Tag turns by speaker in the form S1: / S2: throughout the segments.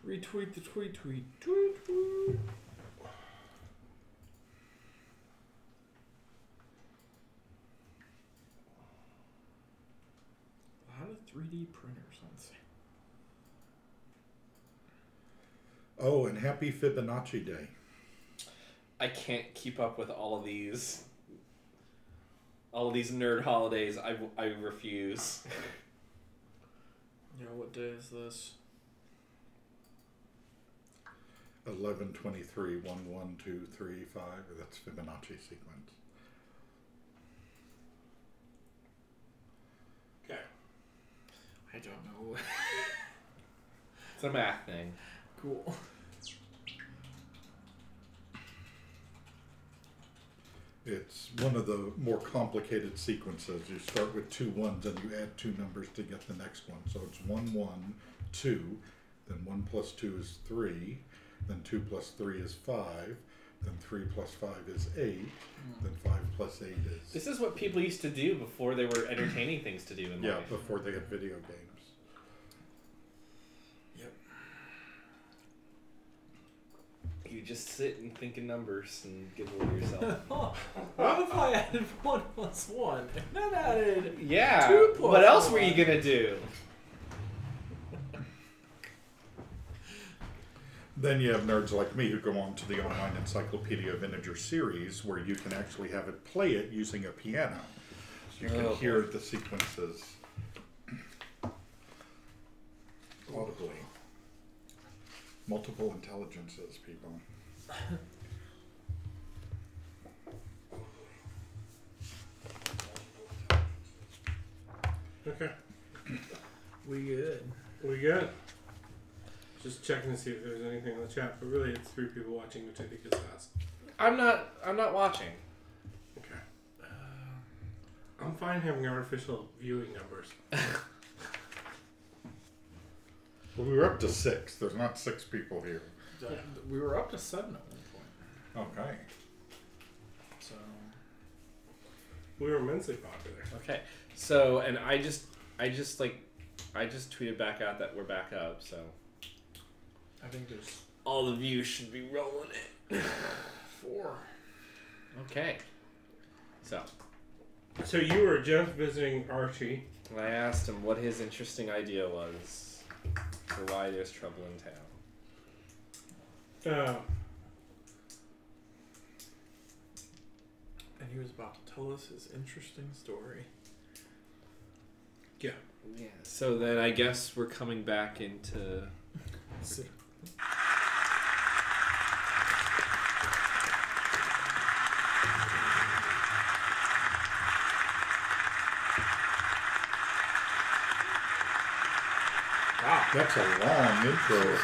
S1: Retweet the tweet. Tweet. A lot of 3D printers on sale.
S2: Oh, and happy Fibonacci Day.
S3: I can't keep up with all of these. All of these nerd holidays. I refuse.
S1: Yeah, what day is this?
S2: 11, 23, 1, 1, 2, 3, 5. That's Fibonacci sequence.
S1: Okay. I don't know.
S3: It's a math thing.
S1: Cool.
S2: It's one of the more complicated sequences. You start with 2 1s and you add 2 numbers to get the next one. So it's 1, 1, 2, then 1 plus 2 is 3, then 2 plus 3 is 5, then 3 plus 5 is 8, then 5 plus 8 is...
S3: This is what people used to do before there were entertaining things to do in life.
S2: Yeah, before they had video games.
S1: Yep.
S3: You just sit and think in numbers and giggle to yourself.
S1: What if I added 1 plus 1 and then added
S3: Yeah.
S1: 2 plus
S3: What else
S1: 1?
S3: were you gonna do?
S2: Then you have nerds like me who go on to the online Encyclopedia of Integer series where you can actually have it play it using a piano. So you can hear the sequences audibly. Multiple intelligences, people.
S4: Okay.
S1: We good.
S4: We good. Just checking to see if there's anything in the chat, but really it's 3 people watching, which I think is fast.
S3: I'm not watching.
S4: Okay. I'm fine having artificial viewing numbers.
S2: Well, we were up to 6. There's not 6 people here.
S1: We were up to 7 at one point.
S2: Okay.
S1: So
S4: We were immensely popular.
S3: Okay. So, and I just tweeted back out that we're back up. So
S1: I think there's
S3: all the views should be rolling it.
S1: 4.
S3: Okay.
S4: So you were just visiting Archie.
S3: And I asked him what his interesting idea was for why there's trouble in town.
S1: And he was about to tell us his interesting story.
S4: Yeah.
S3: Yeah. So then I guess we're coming back into.
S2: Wow, that's a long intro.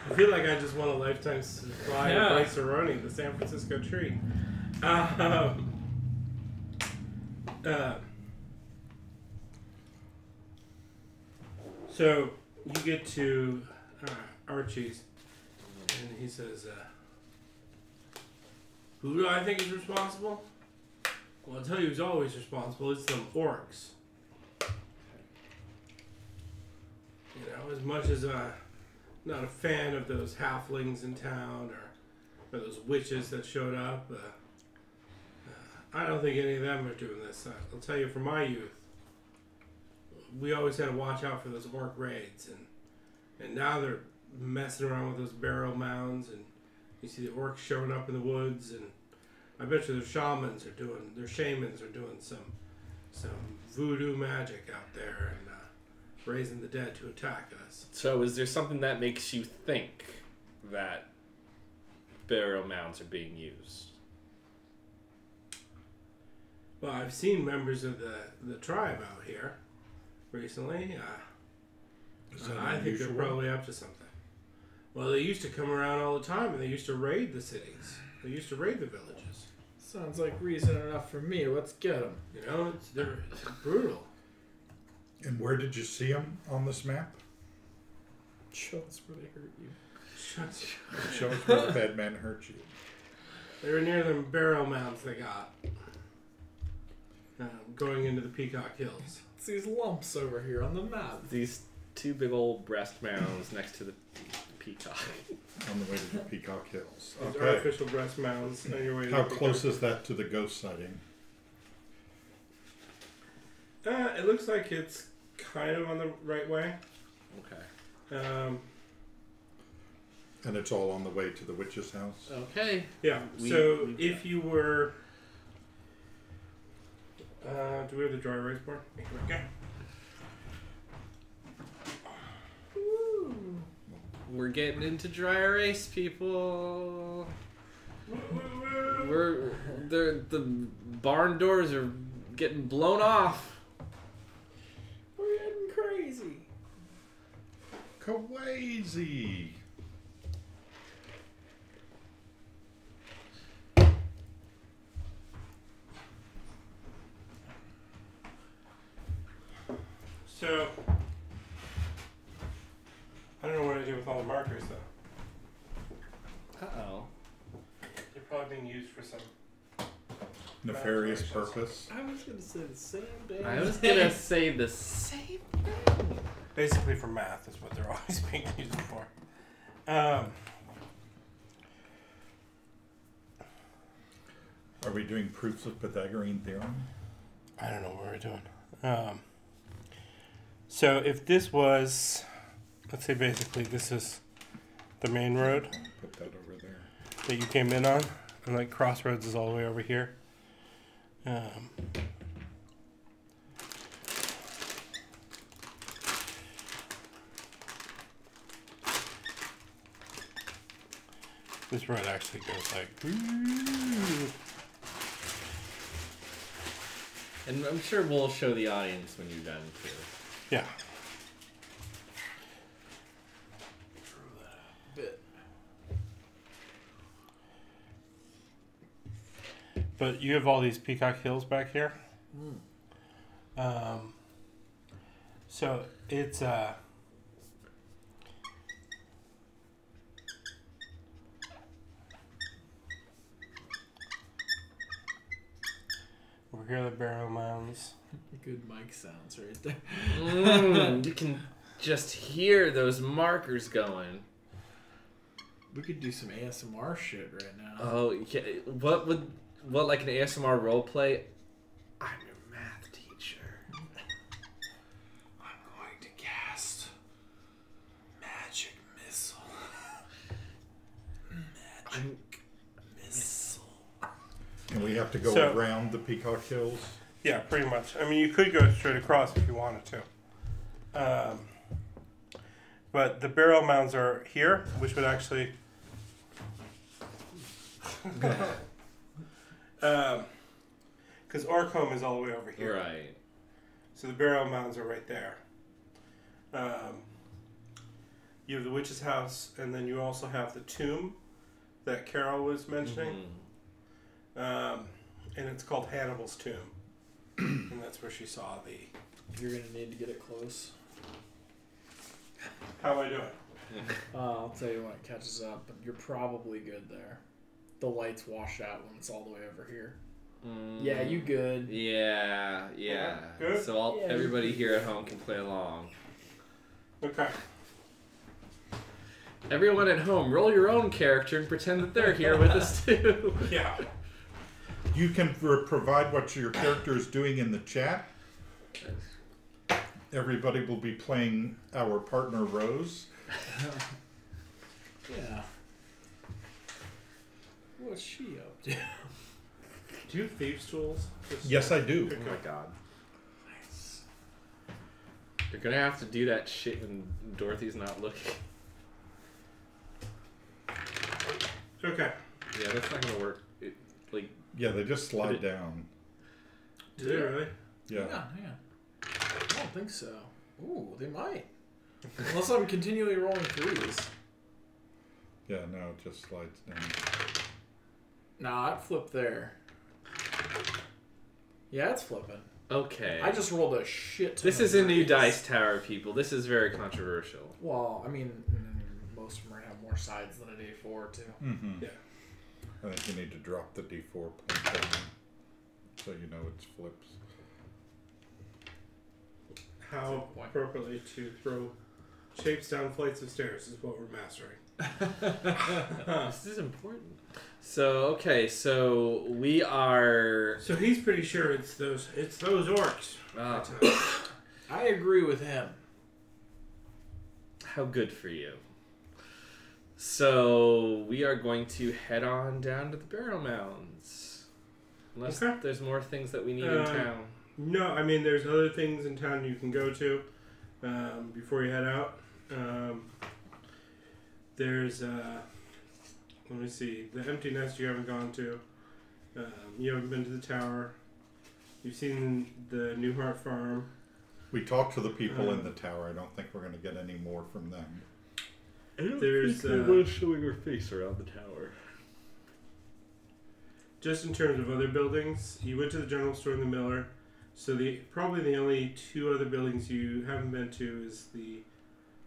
S4: I feel like I just won a lifetime supply of Bryce Aroni, the San Francisco tree. So you get to Archie's, and he says, "Who do I think is responsible? Well, I'll tell you who's always responsible. It's them orcs. You know, as much as I'm not a fan of those halflings in town or those witches that showed up, I don't think any of them are doing this. I'll tell you, from my youth, we always had to watch out for those orc raids, and now they're messing around with those barrow mounds, and you see the orcs showing up in the woods, and I bet you their shamans are doing some voodoo magic out there and raising the dead to attack us."
S3: So is there something that makes you think that burial mounds are being used?
S4: Well, I've seen members of the tribe out here recently. I think they're probably up to something. Well, they used to come around all the time, and they used to raid the cities. They used to raid the villages.
S1: Sounds like reason enough for me. Let's get them.
S4: You know, they're brutal.
S2: And where did you see them on this map?
S1: Show us where they hurt you.
S2: Show us where the bad man hurt you.
S4: They were near them barrow mounds they got. Going into the Peacock Hills.
S1: It's these lumps over here on the map.
S3: These 2 big old breast mounds next to the peacock.
S2: On the way to the Peacock Hills.
S4: Those
S2: Okay.
S4: artificial breast mounds on your way to
S2: How
S4: the
S2: close is that to the ghost sighting?
S4: It looks like it's kind of on the right way.
S3: Okay.
S2: And it's all on the way to the witch's house?
S3: Okay.
S4: Yeah.
S3: We-
S4: So
S3: we-
S4: if you were, do we have the dry erase board? Here we go.
S3: We're getting into dry erase, people. The barn doors are getting blown off.
S1: We're getting crazy.
S2: Kawazy!
S4: So I don't know what to do with all the markers though.
S3: Uh-oh.
S4: They're probably being used for some.
S2: Nefarious purpose.
S1: I was gonna say the same thing.
S3: I was gonna say the same thing.
S4: Basically for math is what they're always being used for.
S2: Are we doing proofs of Pythagorean theorem?
S4: I don't know what we're doing. So if this was, let's say basically this is the main road
S2: Put that over there.
S4: that you came in on, and like Crossroads is all the way over here. This road actually goes like.
S3: And I'm sure we'll show the audience when you're done too.
S4: Yeah.
S1: Bit.
S4: But you have all these Peacock Hills back here. So it's over here are the Barrow Mounds.
S1: Good mic sounds right there.
S3: You can just hear those markers going.
S1: We could do some ASMR shit right now.
S3: Oh, yeah. What like an ASMR role play? I'm your math teacher.
S1: I'm going to cast magic missile. Magic missile.
S2: And we have to go
S4: So-
S2: around the Peacock Hills?
S4: Yeah, pretty much. I mean, you could go straight across if you wanted to. But the Barrow Mounds are here, which would actually. Because Orcombe is all the way over here.
S3: Right.
S4: So the Barrow Mounds are right there. You have the witch's house, and then you also have the tomb that Carol was mentioning.
S3: Mhm.
S4: And it's called Hannibal's tomb. And that's where she saw the.
S1: You're gonna need to get it close.
S4: How am I doing?
S1: I'll tell you when it catches up, but you're probably good there. The lights wash out when it's all the way over here. Yeah, you good.
S3: Yeah.
S4: Good?
S3: So
S1: Yeah,
S3: everybody
S1: you-
S3: here at home can play along.
S4: Okay.
S3: Everyone at home, roll your own character and pretend that they're here with us too.
S4: Yeah.
S2: You can provide what your character is doing in the chat. Everybody will be playing our partner Rose.
S1: Yeah. What's she up to?
S4: Do you have thieves' tools?
S2: Yes, I do.
S3: Oh my god. You're gonna have to do that shit when Dorothy's not looking.
S4: Okay.
S3: Yeah, that's not gonna work.
S2: Yeah, they just slide down.
S4: Did it really?
S2: Yeah.
S1: Yeah. I don't think so. Ooh, they might. Unless I'm continually rolling threes.
S2: Yeah, no, it just slides down.
S1: Nah, it flipped there. Yeah, it's flipping.
S3: Okay.
S1: I just rolled a shit ton
S3: This
S1: of
S3: is a new
S1: threes.
S3: dice tower, people. This is very controversial.
S1: Well, I mean, most of them are going to have more sides than a D4, too.
S2: Mm-hmm.
S4: Yeah.
S2: I think you need to drop the D4 point down so you know it flips.
S4: How appropriately to throw shapes down flights of stairs is what we're mastering.
S3: This is important. So we are.
S4: So he's pretty sure it's those orcs.
S1: I agree with him.
S3: How good for you. So we are going to head on down to the Barrow Mounds. Unless there's more things that we need in town.
S4: No, I mean there's other things in town you can go to before you head out. There's let me see, the Empty Nest you haven't gone to. You haven't been to the tower. You've seen the Newhart Farm.
S2: We talked to the people in the tower. I don't think we're going to get any more from them.
S4: There's
S3: showing her face around the tower.
S4: Just in terms of other buildings, you went to the general store and the Miller. So probably the only two other buildings you haven't been to is the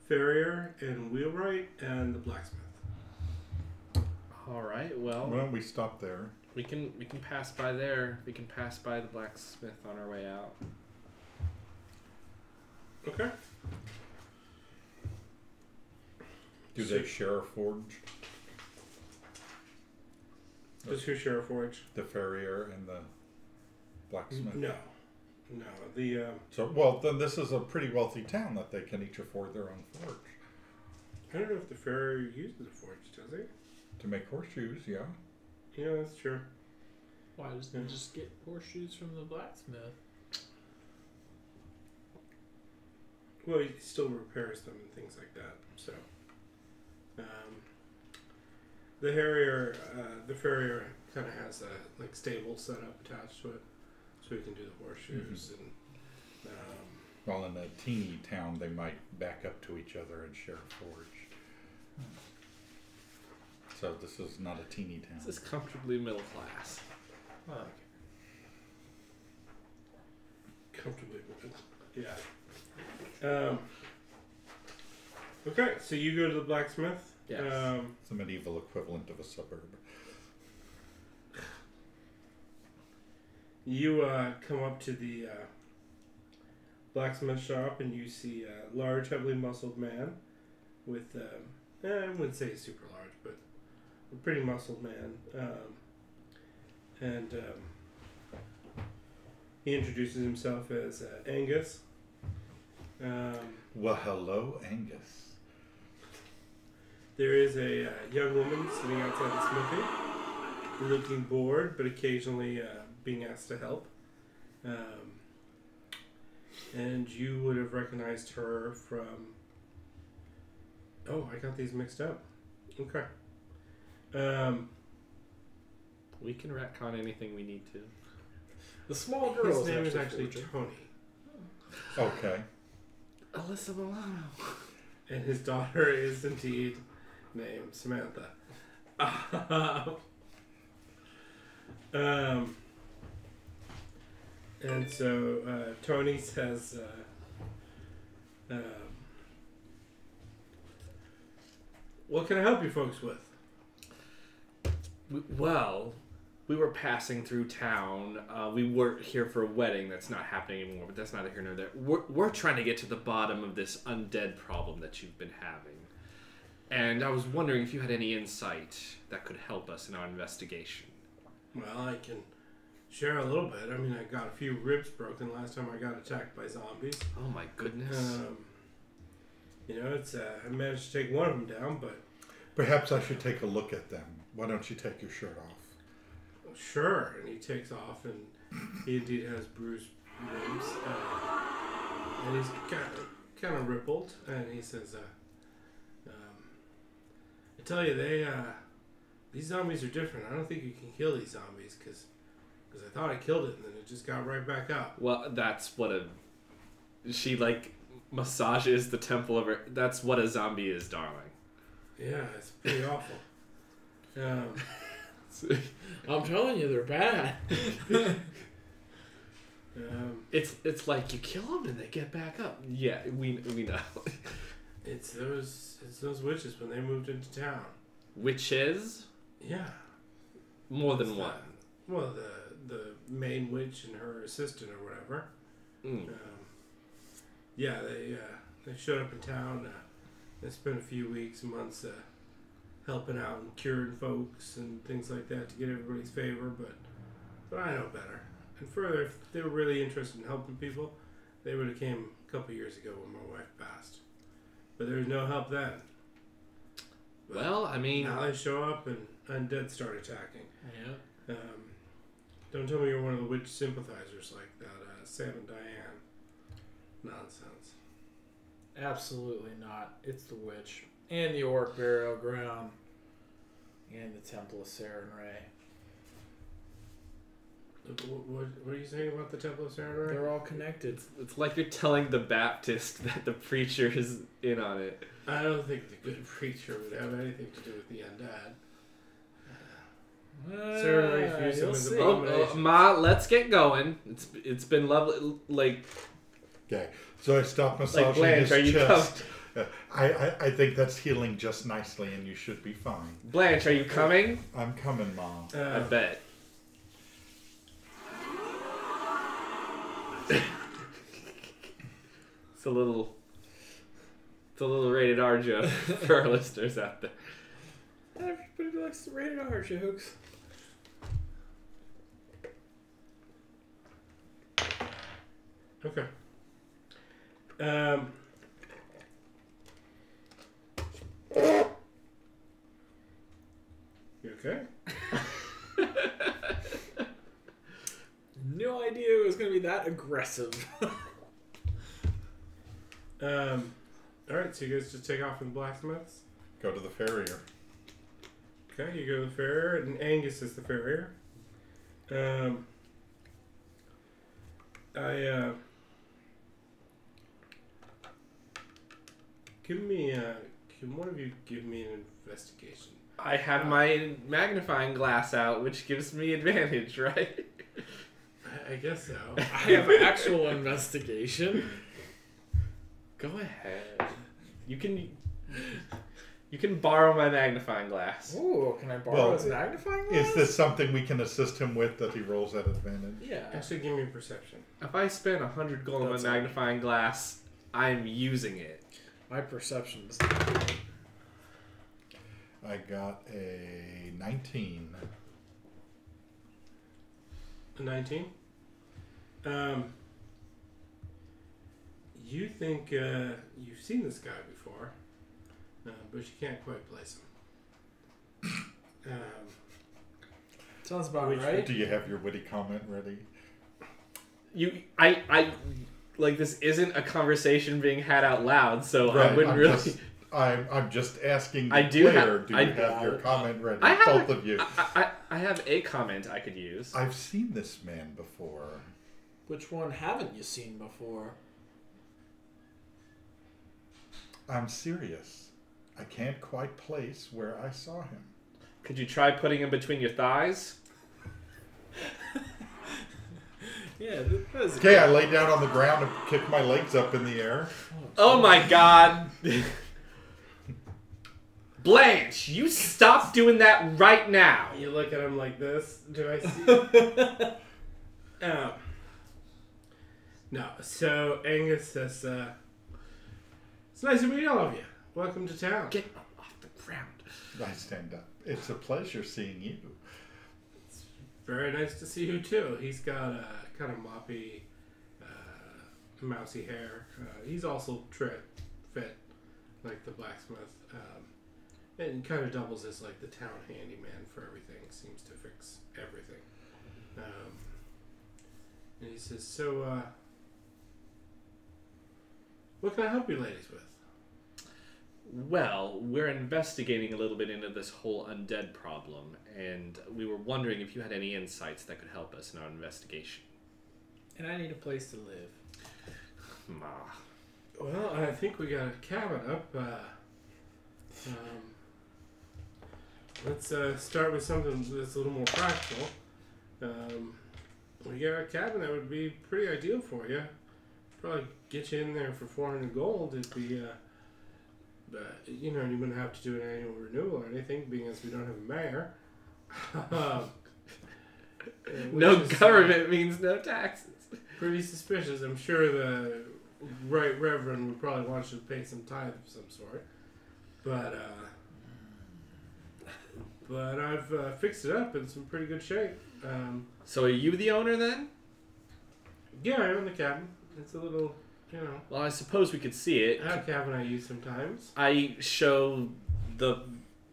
S4: Farrier and Wheelwright and the Blacksmith.
S3: All right. Well,
S2: Why don't we stop there?
S3: we can pass by there. We can pass by the blacksmith on our way out.
S4: Okay.
S2: Do they share a forge?
S4: Just who share a forge?
S2: The farrier and the blacksmith?
S4: No. The
S2: So, well, then this is a pretty wealthy town that they can each afford their own forge.
S4: I don't know if the Farrier uses a forge, does he?
S2: To make horseshoes, yeah.
S4: Yeah, that's true.
S1: Why doesn't he just get horseshoes from the blacksmith?
S4: Well, he still repairs them and things like that. So, the Farrier kind of has a stable set up attached to it, so he can do the horseshoes and.
S2: Well, in a teeny town, they might back up to each other and share a forge. So this is not a teeny town.
S3: This is comfortably middle class.
S4: Comfortably, yeah. Okay, so you go to the blacksmith.
S3: Yes.
S2: It's the medieval equivalent of a suburb.
S4: You come up to the blacksmith shop and you see a large, heavily muscled man with, I wouldn't say super large, but a pretty muscled man. He introduces himself as Angus.
S2: Well, hello, Angus.
S4: There is a young woman sitting outside the smithy, looking bored, but occasionally being asked to help. And you would have recognized her from... Oh, I got these mixed up. Okay.
S3: We can retcon anything we need to.
S1: The small girl.
S4: His name is actually Tony.
S2: Okay.
S3: Alyssa Milano.
S4: And his daughter is indeed named Samantha. And so Tony says, what can I help you folks with?
S3: We were passing through town. We weren't here for a wedding that's not happening anymore, but that's neither here nor there. We're trying to get to the bottom of this undead problem that you've been having. And I was wondering if you had any insight that could help us in our investigation.
S4: Well, I can share a little bit. I mean, I got a few ribs broken last time I got attacked by zombies.
S3: Oh my goodness.
S4: It's I managed to take one of them down, but...
S2: Perhaps I should take a look at them. Why don't you take your shirt off?
S4: Sure. And he takes off, and he indeed has bruised ribs. And he's kind of rippled, and he says, I tell you, these zombies are different. I don't think you can kill these zombies, because I thought I killed it, and then it just got right back up.
S3: Well, that's what she, massages the temple of her... That's what a zombie is, darling.
S4: Yeah, it's pretty awful.
S1: I'm telling you, they're bad.
S3: It's like you kill them and they get back up. Yeah, we know.
S4: It's those witches when they moved into town.
S3: Witches?
S4: Yeah.
S3: More than one.
S4: Well, the main witch and her assistant or whatever.
S3: Mm.
S4: Yeah, they showed up in town I spent a few weeks, months helping out and curing folks and things like that to get everybody's favor, but I know better. And further, if they were really interested in helping people, they would have came a couple years ago when my wife passed. But there was no help then. But
S3: well, I mean,
S4: now they show up and undead start attacking.
S1: Yeah.
S4: Don't tell me you're one of the witch sympathizers like that Sam and Diane nonsense.
S1: Absolutely not. It's the witch. And the orc burial ground. And the Temple of Sarenrae.
S4: What are you saying about the Temple of Sarenrae?
S1: They're all connected.
S3: it's like you're telling the Baptist that the preacher is in on it.
S4: I don't think the good preacher would have anything to do with the undead. Sarenrae views him as an abomination.
S3: Ma, let's get going. It's been lovely. Like,
S2: Okay, so I stop massaging
S3: Blanche,
S2: his
S3: are you
S2: chest. I think that's healing just nicely, and you should be fine.
S3: Blanche, are you coming?
S2: I'm coming, Mom.
S3: I bet. It's a little rated R joke for our listeners out there.
S1: Everybody likes the rated R jokes.
S4: Okay. You okay?
S1: No idea it was going to be that aggressive.
S4: Alright, so you guys just take off with the blacksmiths?
S2: Go to the farrier.
S4: Okay, you go to the farrier, and Angus is the farrier. Can one of you give me an investigation?
S3: I have my magnifying glass out, which gives me advantage, right?
S4: I guess so.
S1: I have actual investigation.
S3: Go ahead. You can borrow my magnifying glass.
S1: Ooh, can I borrow
S2: Well,
S1: his magnifying glass?
S2: Is this something we can assist him with that he rolls at advantage?
S1: Yeah.
S4: Actually, give me perception.
S3: If I spend 100 gold on my
S1: That's
S3: magnifying glass, I'm using it.
S1: My perception's
S2: I got a 19.
S4: A 19? You think you've seen this guy before, but you can't quite place him.
S1: sounds about
S4: Which-
S1: right.
S2: Do you have your witty comment ready?
S3: I like this isn't a conversation being had out loud, so I
S2: Right,
S3: wouldn't
S2: I'm
S3: really.
S2: just- I'm just asking the
S3: I do
S2: player,
S3: have-
S2: do
S3: I-
S2: you have your comment ready?
S3: I have
S2: Both of you.
S3: I have a comment I could use.
S2: I've seen this man before.
S1: Which one haven't you seen before?
S2: I'm serious. I can't quite place where I saw him.
S3: Could you try putting him between your thighs?
S1: Yeah, that is
S2: Okay, I lay down on the ground and kick my legs up in the air.
S3: Oh my god! Blanche, you stop doing that right now!
S4: You look at him like this. Do I see? No. So Angus says, "It's nice to meet all of you. Welcome to town."
S3: Get up off the ground.
S2: I stand up. It's a pleasure seeing you.
S4: Very nice to see you too. He's got kind of moppy, mousy hair. He's also fit like the blacksmith, and kind of doubles as like the town handyman for everything. Seems to fix everything. And he says, "So, what can I help you ladies with?"
S3: Well, we're investigating a little bit into this whole undead problem, and we were wondering if you had any insights that could help us in our investigation.
S1: And I need a place to live.
S3: Ma.
S4: Well, I think we got a cabin up. Let's start with something that's a little more practical. We got a cabin that would be pretty ideal for you. Probably get you in there for 400 gold. It'd be, you wouldn't have to do an annual renewal or anything, being as we don't have a mayor.
S3: No
S4: Which is,
S3: government means no taxes.
S4: Pretty suspicious. I'm sure the Right Reverend would probably want you to pay some tithe of some sort. But I've fixed it up in some pretty good shape.
S3: So are you the owner then?
S4: Yeah, I own the cabin. It's a little, you know,
S3: Well, I suppose we could see it.
S4: a cabin I use sometimes.
S3: I show the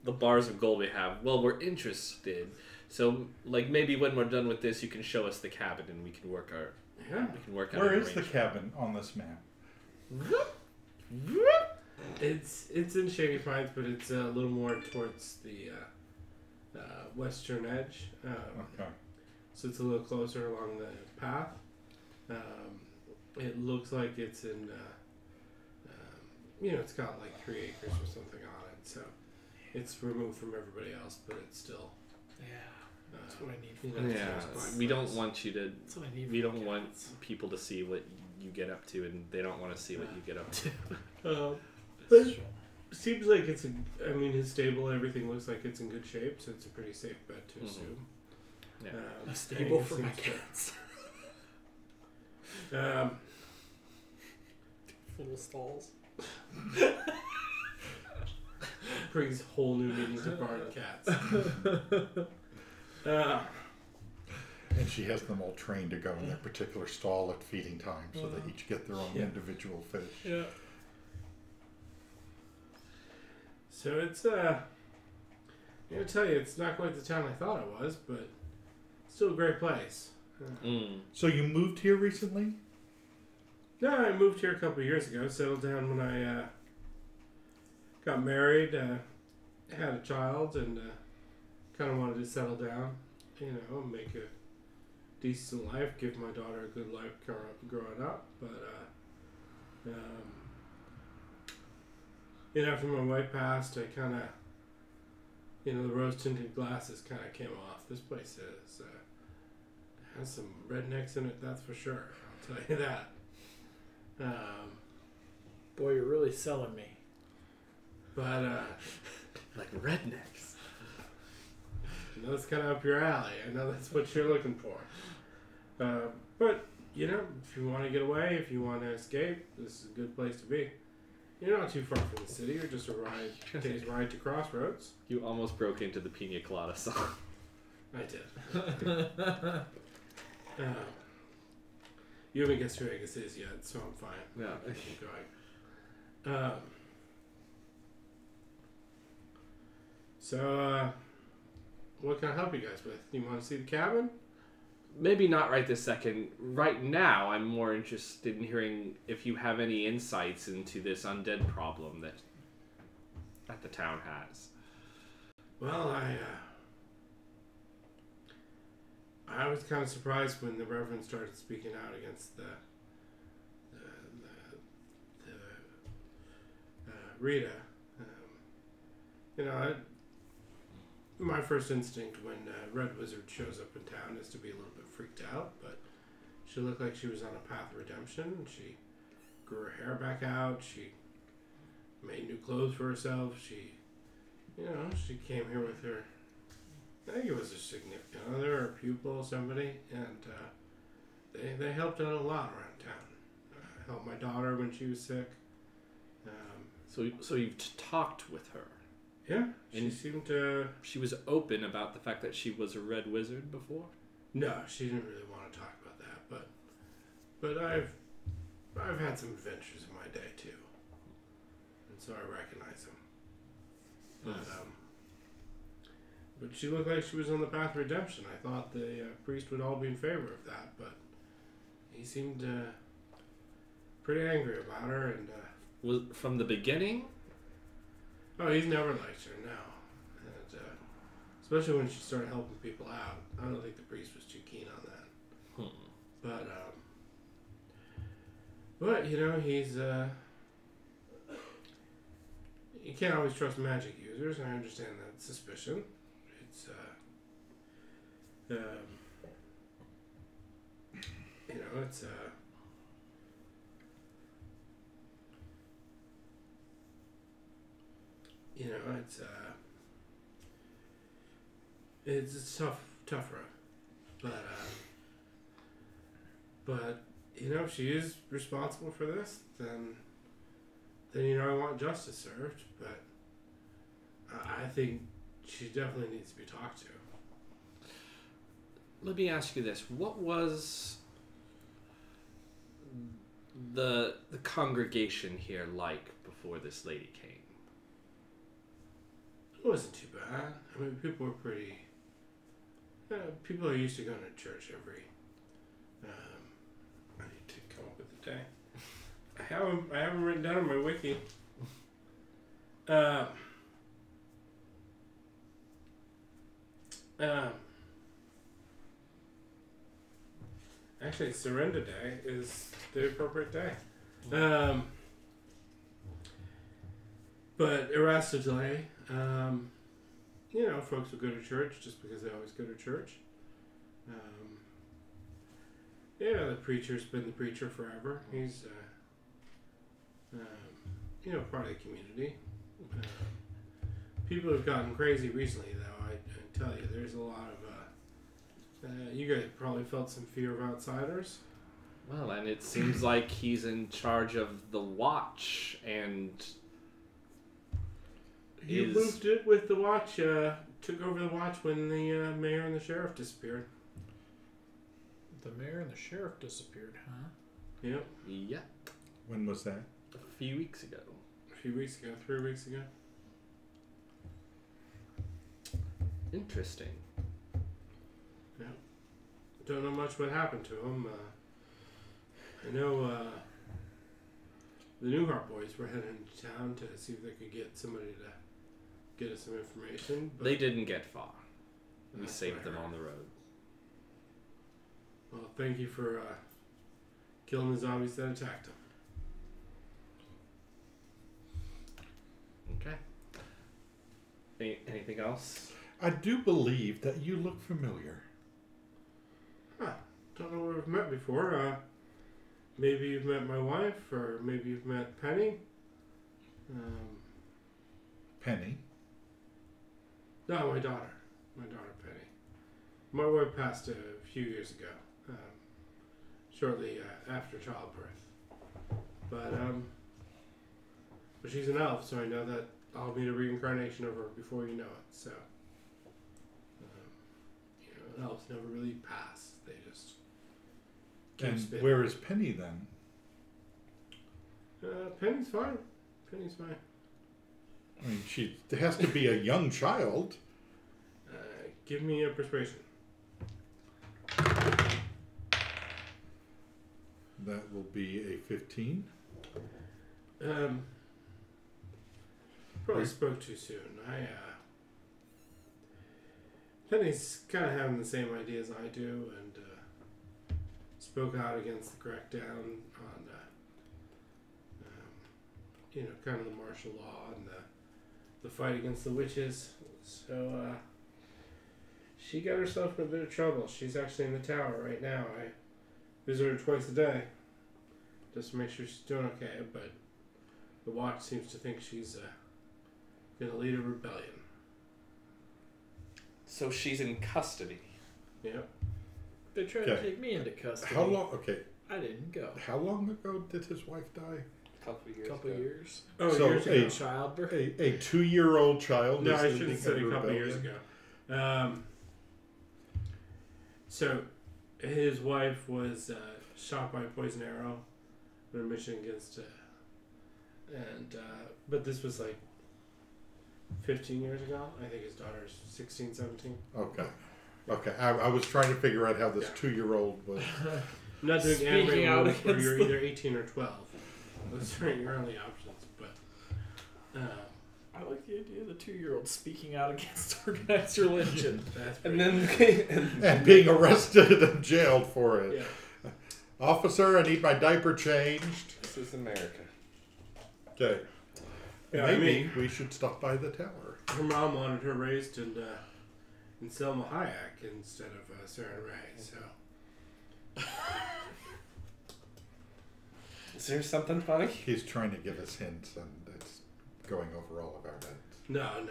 S3: bars of gold we have. Well, we're interested. So, like, maybe when we're done with this, you can show us the cabin, and we can work out.
S2: Where is the cabin on this map?
S4: It's in Shady Pines, but it's a little more towards the western edge.
S2: Okay.
S4: So it's a little closer along the path. It looks like it's in, it's got like 3 acres or something on it. So it's removed from everybody else, but it's still.
S1: Yeah, that's what I need.
S3: Yeah, we don't want you to.
S1: That's what I need.
S3: We don't want people to see what you get up to, and they don't want to see what you get up to.
S4: But it seems like it's his stable and everything looks like it's in good shape, so it's a pretty safe bet to assume.
S3: Yeah.
S1: A stable
S4: and it
S1: for my
S4: seems
S1: cats. Full stalls.
S4: Brings whole new meaning to barn cats.
S2: And she has them all trained to go in their particular stall at feeding time, so they each get their own individual fish.
S1: Yeah.
S4: So it's I'm gonna tell you, it's not quite the town I thought it was, but still a great place.
S2: So you moved here recently?
S4: No, I moved here a couple of years ago. Settled down when I got married, had a child, and kind of wanted to settle down. Make a decent life, give my daughter a good life growing up. But after my wife passed, I kind of, the rose tinted glasses kind of came off. This place has some rednecks in it, that's for sure. I'll tell you that.
S1: Boy, you're really selling me.
S4: But
S3: Like rednecks.
S4: that's kind of up your alley. I know that's what you're looking for. But if you want to get away, if you want to escape, this is a good place to be. You're not too far from the city. You're just a day's ride to Crossroads.
S3: You almost broke into the Pina Colada song.
S4: I did. You haven't guessed who Vegas is yet, so I'm fine.
S3: Yeah.
S4: Keep going. So, what can I help you guys with? You want to see the cabin?
S3: Maybe not right this second. Right now, I'm more interested in hearing if you have any insights into this undead problem that the town has.
S4: Well, I was kind of surprised when the Reverend started speaking out against the Rita. My first instinct when Red Wizard shows up in town is to be a little bit freaked out, but she looked like she was on a path of redemption. She grew her hair back out. She made new clothes for herself. She came here with her. I think it was a significant other or pupil, somebody, and they helped out a lot around town. Helped my daughter when she was sick.
S3: So you've talked with her.
S4: Yeah, she seemed to.
S3: She was open about the fact that she was a red wizard before.
S4: No, she didn't really want to talk about that, but I've had some adventures in my day too, and so I recognize them. But she looked like she was on the path of redemption. I thought the priest would all be in favor of that, but he seemed pretty angry about her. And
S3: Was from the beginning?
S4: oh, he's never liked her, no. And especially when she started helping people out. I don't think the priest was too keen on that. But he's you can't always trust magic users. I understand that suspicion. It's it's a tough road, but if she is responsible for this, then I want justice served. But I think she definitely needs to be talked to.
S3: Let me ask you this: what was the congregation here like before this lady came?
S4: It wasn't too bad. I mean, people were pretty. People are used to going to church every. I need to come up with the day. I haven't written down on my wiki. Actually, Surrender Day is the appropriate day. But Erastotele, folks will go to church just because they always go to church. The preacher's been the preacher forever. He's, part of the community. People have gotten crazy recently, though. I tell you, there's a lot of. You guys probably felt some fear of outsiders.
S3: Well, and it seems like he's in charge of the watch, and
S4: he moved it with the watch. Took over the watch when the mayor and the sheriff disappeared.
S1: The mayor and the sheriff disappeared, huh?
S4: Yep.
S3: Yep.
S2: When was that?
S3: A few weeks ago.
S4: 3 weeks ago.
S3: Interesting.
S4: Yeah. Don't know much what happened to him. I know the Newhart boys were heading to town to see if they could get somebody to get us some information. But
S3: They didn't get far. We
S4: That's
S3: saved
S4: what I
S3: them
S4: heard.
S3: on the road.
S4: Well, thank you for killing the zombies that attacked him.
S3: Okay. Anything else?
S2: I do believe that you look familiar.
S4: Don't know where we've met before. Maybe you've met my wife, or maybe you've met Penny.
S2: Penny.
S4: No, my daughter. My daughter, Penny. My wife passed a few years ago, shortly after childbirth. But she's an elf, so I know that I'll meet a reincarnation of her before you know it. So, elves never really pass. They just keep
S2: And
S4: spinning.
S2: where is Penny then?
S4: Penny's fine. Penny's fine.
S2: I mean, she has to be a young child.
S4: Give me a persuasion.
S2: That will be a 15.
S4: Probably spoke too soon. Penny's kind of having the same ideas I do, and spoke out against the crackdown on, kind of the martial law and the fight against the witches. So she got herself in a bit of trouble. She's actually in the tower right now. I visit her twice a day, just to make sure she's doing okay. But the watch seems to think she's gonna lead a rebellion.
S3: So she's in custody.
S4: Yep.
S1: They tried to
S2: Okay.
S1: take me into custody.
S2: How long? Okay.
S1: I didn't go.
S2: How long ago did his wife die?
S3: A couple of years.
S1: Couple years.
S4: Oh,
S2: So
S4: years
S2: a
S4: ago.
S1: Childbirth.
S2: A 2-year-old child.
S4: No,
S2: is
S4: I should
S2: leading
S4: have said a couple
S2: rebellion?
S4: years ago. So, his wife was shot by a poison arrow on a mission against, but this was like 15 years ago. I think his daughter's 16, 17.
S2: Okay. Okay. I was trying to figure out how this
S4: Yeah.
S2: 2-year-old was.
S4: I'm not doing
S1: Speaking
S4: anime
S1: out
S4: rules where
S1: against
S4: you're
S1: the-
S4: either 18 or 12. Those are your only options. But
S1: I like the idea of the 2-year-old speaking out against organized religion.
S4: that's
S3: And
S4: pretty
S3: then
S2: And being arrested and jailed for it.
S4: yeah.
S2: Officer, I need my diaper changed.
S3: this is America.
S2: Okay.
S4: Yeah, I
S2: Maybe
S4: mean-
S2: we should stop by the tower.
S4: Her mom wanted her raised in Selma Hayek instead of Sarah Ray. So
S3: Is there something funny?
S2: He's trying to give us hints, and it's going over all of our heads.
S4: no,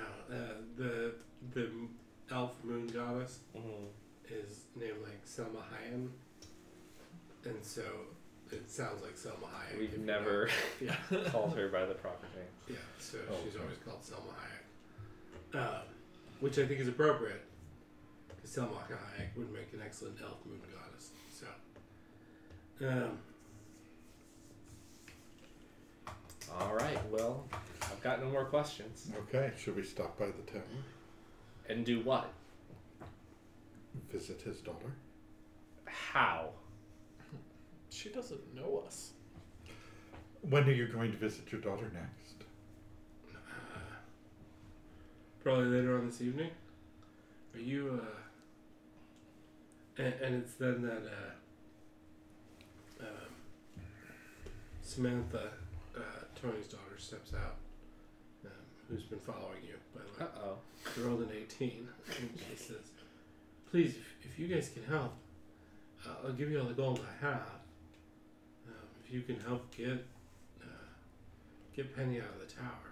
S4: the elf moon goddess
S3: Mm-hmm.
S4: is named like Selma Hayek, and so it sounds like Selma Hayek. if
S3: We've
S4: you
S3: never
S4: know. Yeah,
S3: called her by the proper name.
S4: yeah. So
S2: Oh,
S4: she's
S2: okay.
S4: always called Selma Hayek. which I think is appropriate, because Selma Hayek would make an excellent elf moon goddess. So,
S3: All right. Well, I've got no more questions.
S2: Okay, should we stop by the tower?
S3: And do what?
S2: Visit his daughter?
S3: How?
S1: She doesn't know us.
S2: When are you going to visit your daughter next?
S4: probably later on this evening. Are you, and it's then that, Samantha, Tony's daughter, steps out, who's been following you, by the way.
S3: Uh-oh.
S4: She rolled an 18, and she says, please, if you guys can help, I'll give you all the gold I have. If you can help get Penny out of the tower.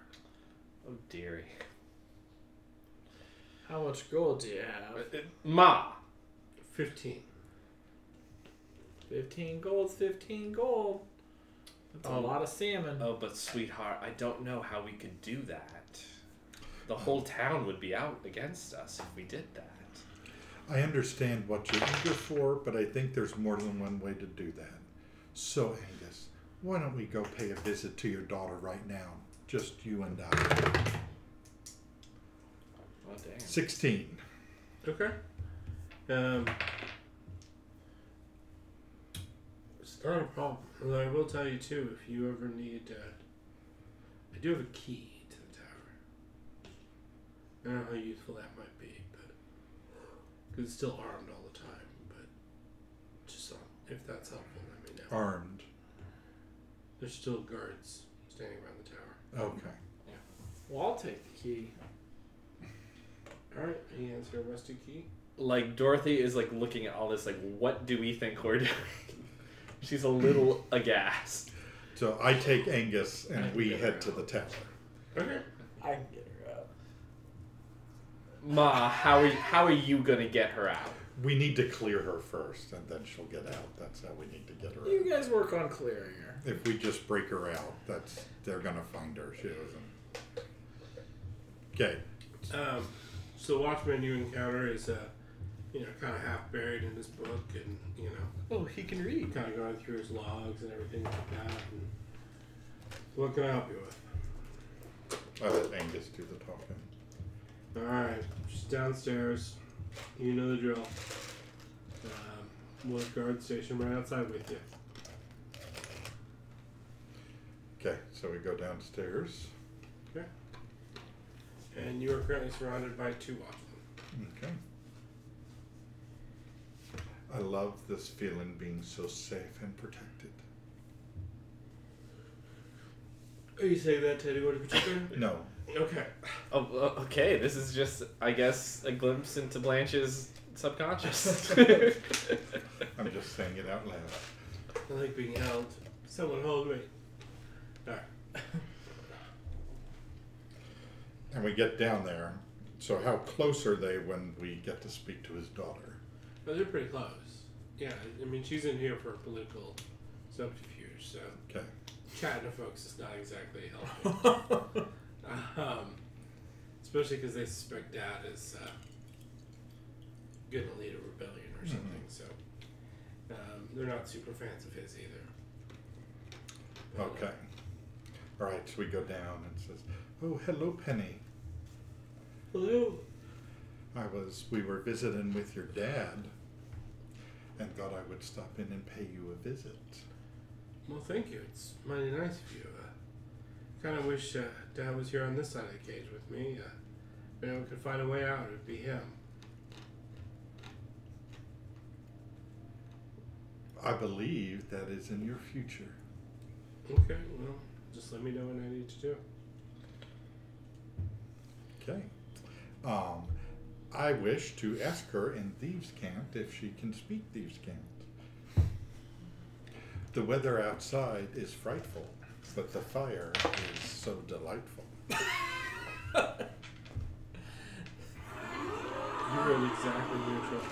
S3: Oh, dearie.
S1: How much gold do you have?
S3: Ma!
S4: 15.
S1: 15 gold's 15 gold. That's a lot of salmon.
S3: Oh, but sweetheart, I don't know how we could do that. The whole town would be out against us if we did that.
S2: I understand what you're eager for, but I think there's more than one way to do that. So, Angus, why don't we go pay a visit to your daughter right now? Just you and I.
S3: Oh, damn.
S2: 16.
S4: Okay. It's not a problem. Although I will tell you too, if you ever need, I do have a key to the tower. I don't know how useful that might be, but because it's still armed all the time. But just if that's helpful, let me know.
S2: Armed.
S4: There's still guards standing around the tower.
S2: Okay.
S1: Well, I'll take the key.
S4: All right. He hands her a rusty key.
S3: Like, Dorothy is, like, looking at all this, like, what do we think we're doing? She's a little aghast.
S2: So I take Angus and we head to the tower.
S4: Okay.
S1: I can get her out.
S3: Ma, how are you gonna get her out?
S2: We need to clear her first, and then she'll get out. That's how we need to get her
S1: You
S2: out.
S1: guys work on clearing her.
S2: If we just break her out, they're gonna find her. She doesn't. Okay.
S4: So the watchman you encounter is, kind of half buried in his book, and
S3: Oh, he can read.
S4: kind of going through his logs and everything like that. And what can I help you with?
S2: I let Angus do the talking.
S4: All right, she's downstairs. You know the drill. We'll guard station right outside with you.
S2: Okay, so we go downstairs.
S4: Okay. And you are currently surrounded by 2 watchmen.
S2: Okay. I love this feeling being so safe and protected.
S4: Are you saying that to anyone in particular?
S2: No.
S4: Okay.
S3: Oh, okay. This is just, I guess, a glimpse into Blanche's subconscious.
S2: I'm just saying it out loud.
S4: I like being held. Someone hold me. Alright.
S2: And we get down there. So how close are they when we get to speak to his daughter?
S4: But they're pretty close. Yeah, I mean, she's in here for political subterfuge, so
S2: Okay.
S4: chatting to folks is not exactly helpful. Especially because they suspect Dad is going to lead a rebellion or something, so they're not super fans of his either. But,
S2: Okay. All right, so we go down and says, "Oh, hello, Penny.
S4: hello.
S2: We were visiting with your dad and thought I would stop in and pay you a visit."
S4: Well, thank you. It's mighty nice of you. Kind of wish Dad was here on this side of the cage with me. If anyone could find a way out, it'd be him.
S2: I believe that is in your future.
S4: Okay, well, just let me know what I need to do.
S2: Okay. I wish to ask her in Thieves' Cant if she can speak Thieves' Cant. The weather outside is frightful, but the fire is so delightful.
S4: You rolled exactly neutral.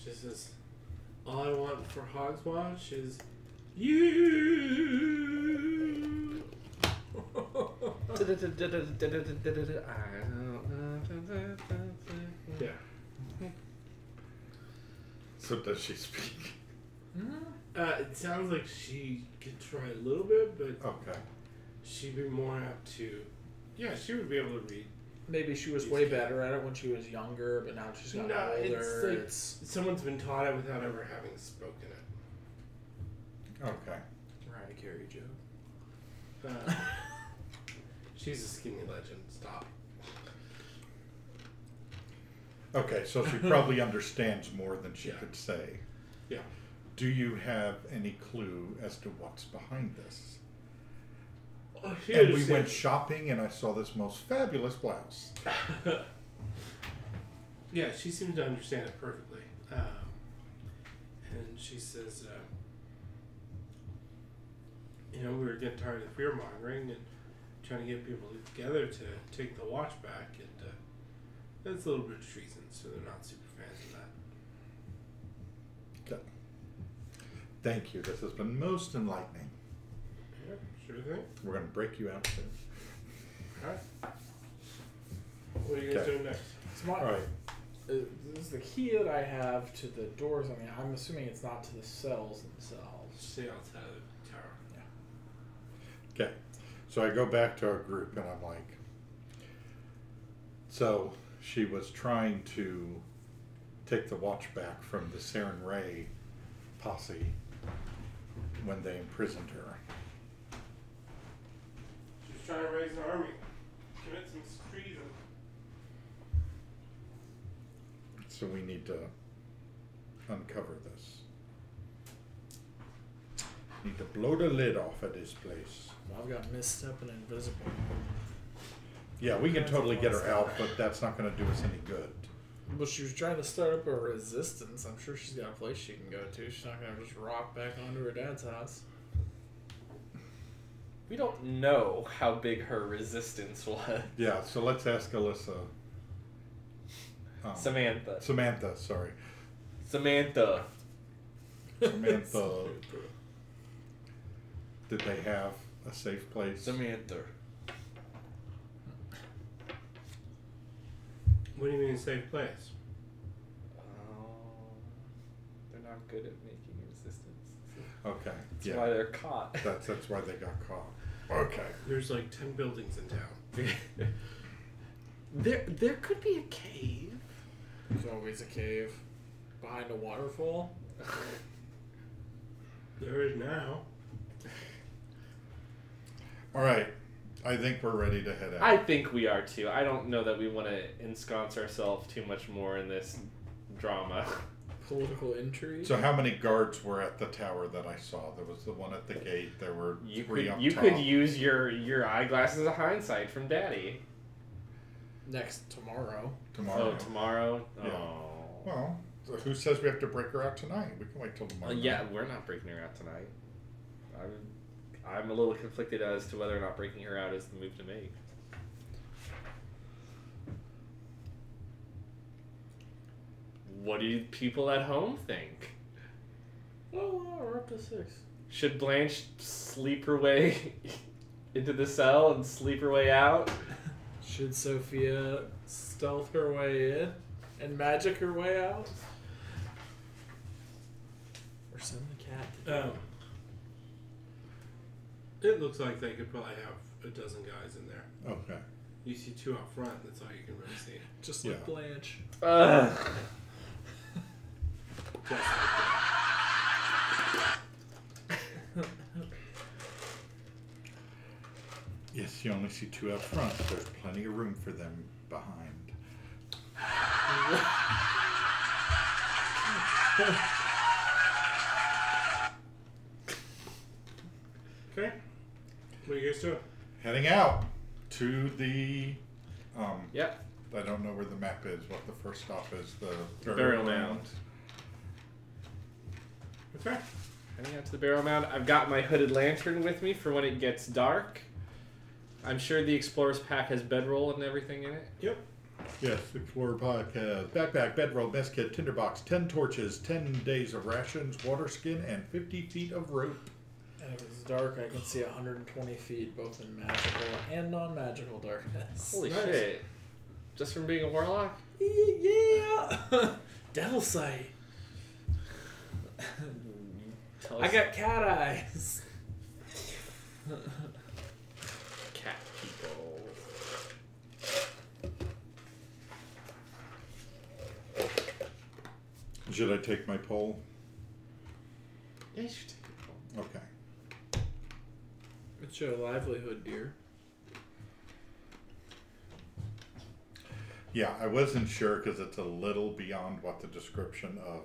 S4: She says, all I want for Hogswatch is You. Yeah.
S2: So does she speak?
S4: It sounds like she could try a little bit, but
S2: Okay.
S4: she'd be more apt to. Yeah, she would be able to read.
S1: Maybe she was way better at it when she was younger, but now she's gotten older.
S4: It's someone's been taught it without ever having spoken it.
S2: Okay.
S1: Mariah Carey joke.
S4: She's a skinny legend. Stop.
S2: Okay, so she probably understands more than she
S4: Yeah.
S2: could say.
S4: Yeah.
S2: Do you have any clue as to what's behind this?
S4: Oh,
S2: And we went shopping, and I saw this most fabulous blouse.
S4: Yeah, she seems to understand it perfectly. And she says, we were getting tired of fear mongering and trying to get people together to take the watch back, and that's a little bit of treason, so they're not super fans of that.
S2: Okay. Thank you. This has been most enlightening.
S4: Yeah, sure thing.
S2: We're going to break you out soon.
S4: Alright. What are you guys
S2: Okay.
S4: doing next?
S1: So
S2: All right.
S1: this is the key that I have to the doors. I mean, I'm assuming it's not to the cells themselves.
S4: Stay outside of the tower.
S2: Okay. So I go back to our group, and I'm like, so she was trying to take the watch back from the Saren Ray posse when they imprisoned her.
S4: She was trying to raise an army, commit some treason.
S2: So we need to uncover this. Need to blow the lid off of this place.
S1: Well, I've got misstep and invisible.
S2: Yeah, we can totally get her out, but that's not going to do us any good.
S1: But she was trying to start up a resistance. I'm sure she's got a place she can go to. She's not going to just rock back onto her dad's house.
S3: We don't know how big her resistance was.
S2: Yeah, so let's ask Alyssa.
S3: Samantha.
S2: Samantha, sorry.
S3: Samantha.
S2: Samantha. Did they have a safe place?
S3: Samantha.
S4: What do you mean safe place?
S3: They're not good at making resistance.
S2: Okay.
S3: That's
S2: yeah.
S3: why they're caught.
S2: That's why they got caught. Okay.
S4: There's like 10 buildings in town.
S3: There could be a cave.
S1: There's always a cave behind a waterfall.
S4: There is now.
S2: All right. I think we're ready to head out.
S3: I think we are too. I don't know that we want to ensconce ourselves too much more in this drama.
S1: Political intrigue.
S2: So how many guards were at the tower that I saw? There was the one at the gate. There were three up
S3: You
S2: top.
S3: could use your eyeglasses of hindsight from Daddy.
S1: Tomorrow.
S2: tomorrow.
S3: Oh, tomorrow?
S2: Yeah.
S3: Oh.
S2: Well, so who says we have to break her out tonight? We can wait till tomorrow.
S3: Yeah,
S2: night.
S3: we're not breaking her out tonight. I'm a little conflicted as to whether or not breaking her out is the move to make. What do people at home think?
S1: Oh, we're up to 6.
S3: Should Blanche sleep her way into the cell and sleep her way out?
S1: Should Sophia stealth her way in and magic her way out? Or send the cat to
S4: It looks like they could probably have a dozen guys in there.
S2: Okay.
S4: You see 2 out front, that's all you can really see.
S1: just like
S2: Yeah.
S1: Blanche.
S4: Just like that.
S2: Yes, you only see 2 out front. There's plenty of room for them behind.
S4: Okay. What are you guys doing?
S2: Heading out to the.
S3: Yep.
S2: I don't know where the map is. What the first stop is? The
S3: Burial mound.
S4: Okay.
S3: Heading out to the burial mound. I've got my hooded lantern with me for when it gets dark. I'm sure the Explorer's pack has bedroll and everything in it.
S4: Yep.
S2: Yes, Explorer Podcast. Backpack, bedroll, mess kit, tinderbox, 10 torches, 10 days of rations, water skin, and 50 feet of rope.
S1: And if it's dark, I can see 120 feet, both in magical and non-magical darkness.
S3: Holy
S4: Nice.
S3: shit. Just from being a warlock?
S1: Yeah! Devil sight.
S3: Tell
S1: I
S3: us
S1: got cat eyes.
S3: cat people.
S2: Should I take my poll?
S3: Yeah, you should take it.
S2: Okay.
S1: It's your livelihood, dear.
S2: Yeah, I wasn't sure because it's a little beyond what the description of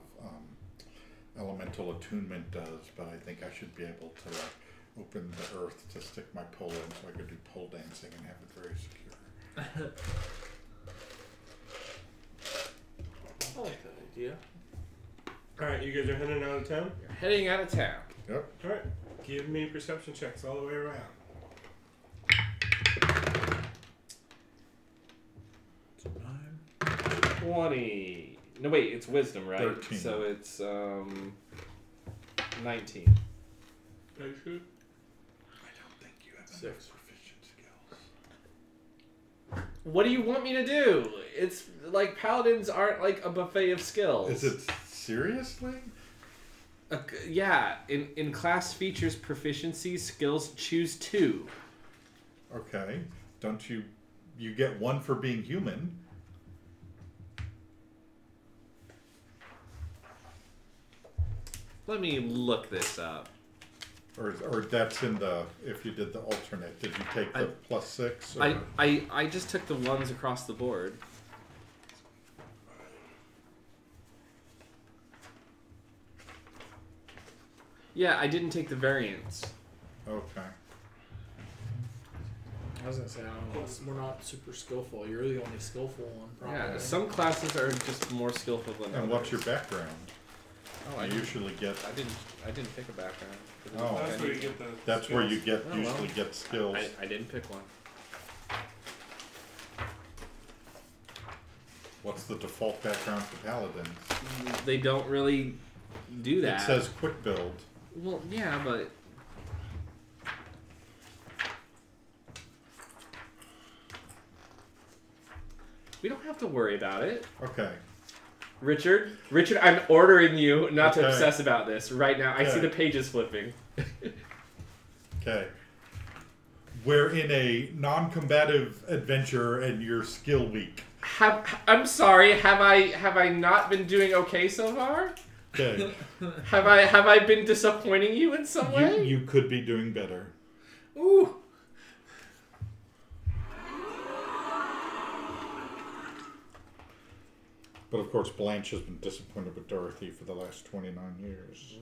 S2: elemental attunement does, but I think I should be able to open the earth to stick my pole in so I could do pole dancing and have it very secure.
S1: I like that idea.
S4: Alright, you guys are heading out of town?
S3: You're heading out of town.
S2: Yep.
S4: Alright, give me perception checks all the way around.
S3: 20. No, wait, it's wisdom, right?
S2: 13.
S3: So it's 19.
S4: That's good.
S2: I don't think you have
S1: 6
S2: proficient skills.
S3: What do you want me to do? It's like paladins aren't like a buffet of skills.
S2: Is it seriously?
S3: Yeah, in class features proficiency skills, choose 2.
S2: Okay. Don't you get 1 for being human?
S3: Let me look this up.
S2: Or that's in the, if you did the alternate, did you take the +6? Or?
S3: I just took the ones across the board. Yeah, I didn't take the variants.
S2: Okay.
S1: I was gonna say, I don't know, we're not super skillful. You're the only skillful one, probably.
S3: Yeah, some classes are just more skillful than others.
S2: And what's your background?
S3: Oh,
S2: I usually get.
S3: I didn't pick a background.
S2: Oh.
S4: That's where you get the
S2: That's where you
S4: skills.
S2: get
S3: Oh, well.
S2: usually get skills.
S3: I didn't pick one.
S2: What's the default background for paladins?
S3: They don't really do that.
S2: It says quick build.
S3: Well, yeah, but we don't have to worry about it.
S2: Okay.
S3: Richard, I'm ordering you not to
S2: Okay.
S3: obsess about this right now. I see
S2: Okay.
S3: the pages flipping.
S2: Okay. We're in a non-combative adventure, and you're skill weak.
S3: I'm sorry. Have I not been doing okay so far?
S2: Okay.
S3: Have I been disappointing you in some way?
S2: You could be doing better.
S3: Ooh.
S2: But of course, Blanche has been disappointed with Dorothy for the last 29 years.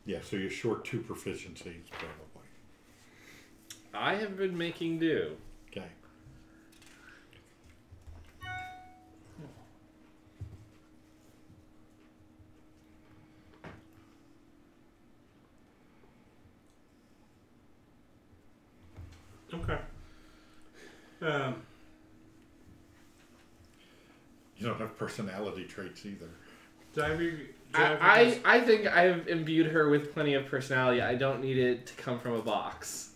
S2: Yeah, so you're short 2 proficiencies, probably.
S3: I have been making do.
S2: Okay.
S4: Okay.
S2: You don't have personality traits either.
S3: I think I've imbued her with plenty of personality. I don't need it to come from a box.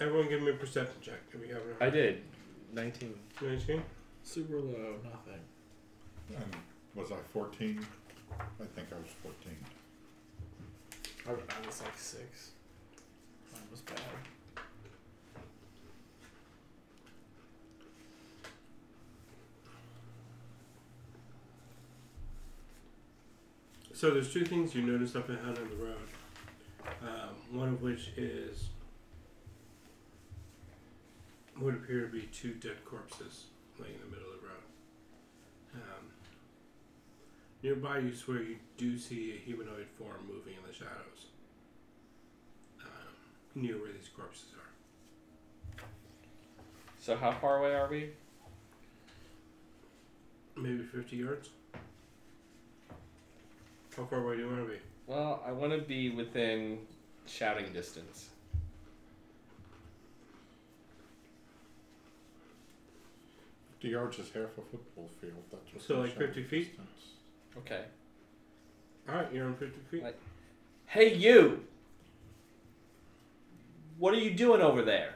S4: Everyone give me a perception check if you have it.
S3: I did. 19.
S4: 19?
S1: Super low, nothing.
S2: And was I 14? I think I was 14.
S1: I was like 6. Mine was bad.
S4: So there's 2 things you notice up ahead on the road. One of which is would appear to be 2 dead corpses laying in the middle of the road. Nearby, you swear you do see a humanoid form moving in the shadows near where these corpses are.
S3: So how far away are we?
S4: Maybe 50 yards. How far away do you want to be?
S3: Well, I want to be within shouting distance.
S2: The yards is half a football field. That's what
S4: So,
S2: the
S4: like 50
S2: shouting
S4: feet?
S2: distance.
S3: Okay.
S4: Alright, you're on 50 feet.
S3: Like- Hey, you! What are you doing over there?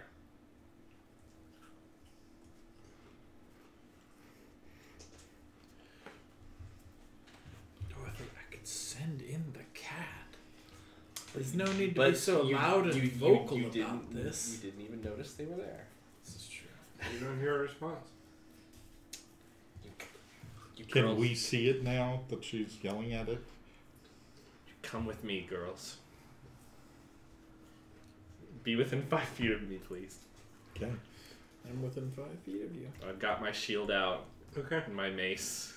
S1: Dorothy, I could send in the cat. There's no need to be so loud and vocal about this.
S3: You didn't even notice they were there.
S1: This is true.
S4: You don't hear a response.
S3: You
S2: Can
S3: girls,
S2: we see it now that she's yelling at it?
S3: come with me, girls? Be within 5 feet of me, please.
S2: Okay.
S1: I'm within 5 feet of you.
S3: I've got my shield out
S4: Okay.
S3: and my mace.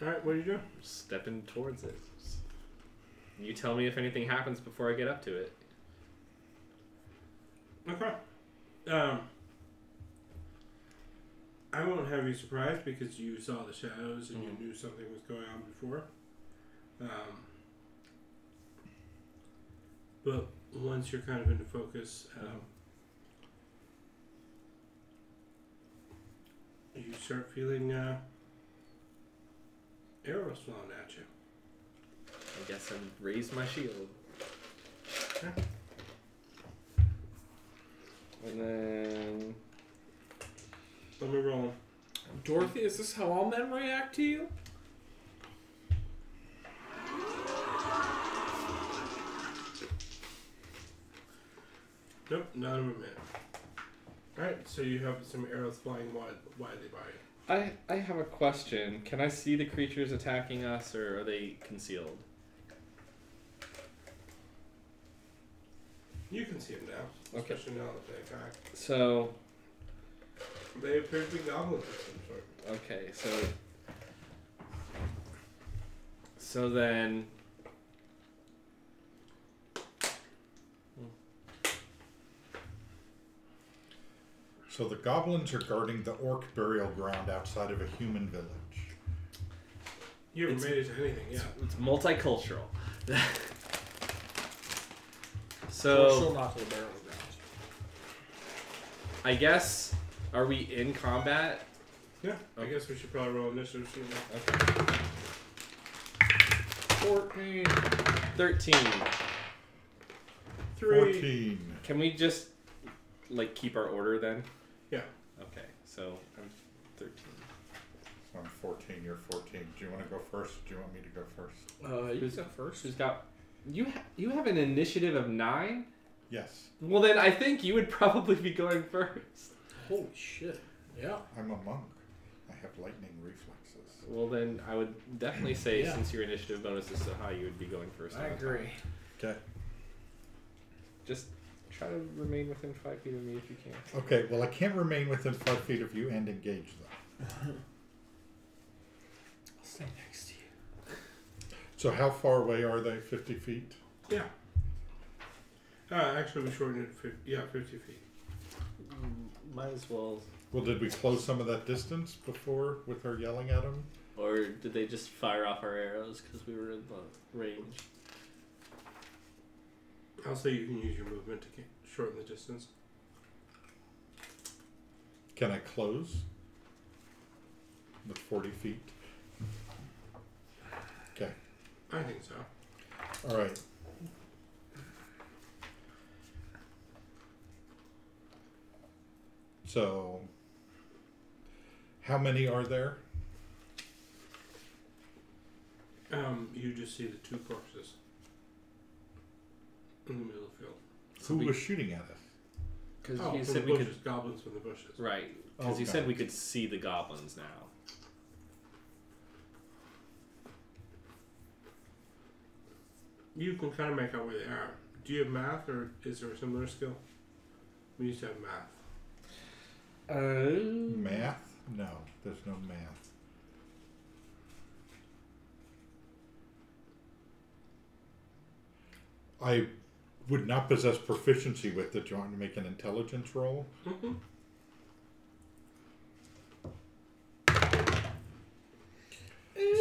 S4: Alright, what are you doing?
S3: Stepping towards it. You tell me if anything happens before I get up to it.
S4: Okay. I won't have you surprised because you saw the shadows and you knew something was going on before. But once you're kind of into focus, you start feeling arrows flying at you.
S3: I guess I raise my shield.
S4: Okay.
S3: And then...
S4: Let me roll.
S1: Dorothy, is this how all men react to you?
S4: Nope, none of them hit. Alright, so you have some arrows flying widely by you.
S3: I have a question. Can I see the creatures attacking us, or are they concealed?
S4: You can see them now,
S3: Okay.
S4: especially now that they attack.
S3: So,
S4: They appear to be goblins of some sort.
S3: okay, so then...
S2: So the goblins are guarding the orc burial ground outside of a human village.
S4: You haven't
S3: It's-
S4: made it to anything yet.
S3: It's multicultural.
S1: Or
S3: So,
S1: still not to the barrel ground.
S3: I guess, are we in combat?
S4: Yeah, I guess we should probably roll initiative soon.
S3: Okay.
S1: 14.
S3: 13.
S4: 3.
S2: 14.
S3: Can we just, like, keep our order then?
S4: Yeah.
S3: Okay, so I'm 13.
S2: So I'm 14, you're 14. Do you want to go first? Do you want me to go first?
S1: You
S3: Who's-
S1: go first.
S3: Who's got... You have an initiative of 9?
S2: Yes.
S3: Well, then I think you would probably be going first.
S1: Holy shit. Yeah.
S2: I'm a monk. I have lightning reflexes.
S3: Well, then I would definitely say,
S1: Yeah.
S3: since your initiative bonus is so high, you would be going first.
S1: I
S3: on the
S1: agree.
S2: Okay.
S3: Just try to remain within 5 feet of me if you can.
S2: Okay, well, I can't remain within 5 feet of you and engage them.
S1: I'll stay next to you.
S2: So how far away are they? 50 feet?
S4: Yeah. Actually, we shortened it to 50 feet.
S3: Might as well.
S2: Well, did we close some of that distance before with her yelling at them?
S3: Or did they just fire off our arrows because we were in the range?
S4: I'll say you can use your movement to shorten the distance.
S2: Can I close with 40 feet? Okay.
S4: I think so.
S2: All right. So, how many are there?
S4: You just see the 2 corpses in the middle of the field.
S2: Who was shooting at us?
S3: Because
S4: Oh,
S3: you
S4: from
S3: said
S4: the
S3: we
S4: bushes,
S3: could.
S4: goblins from the bushes.
S3: Right. Because
S2: Oh,
S3: you
S2: got
S3: said
S2: it.
S3: we could see the goblins now.
S4: You can kind of make out where they are. Do you have math, or is there a similar skill? We used to have math.
S2: Math? No, there's no math. I would not possess proficiency with it. Do you want me to make an intelligence roll?
S4: Mm-hmm.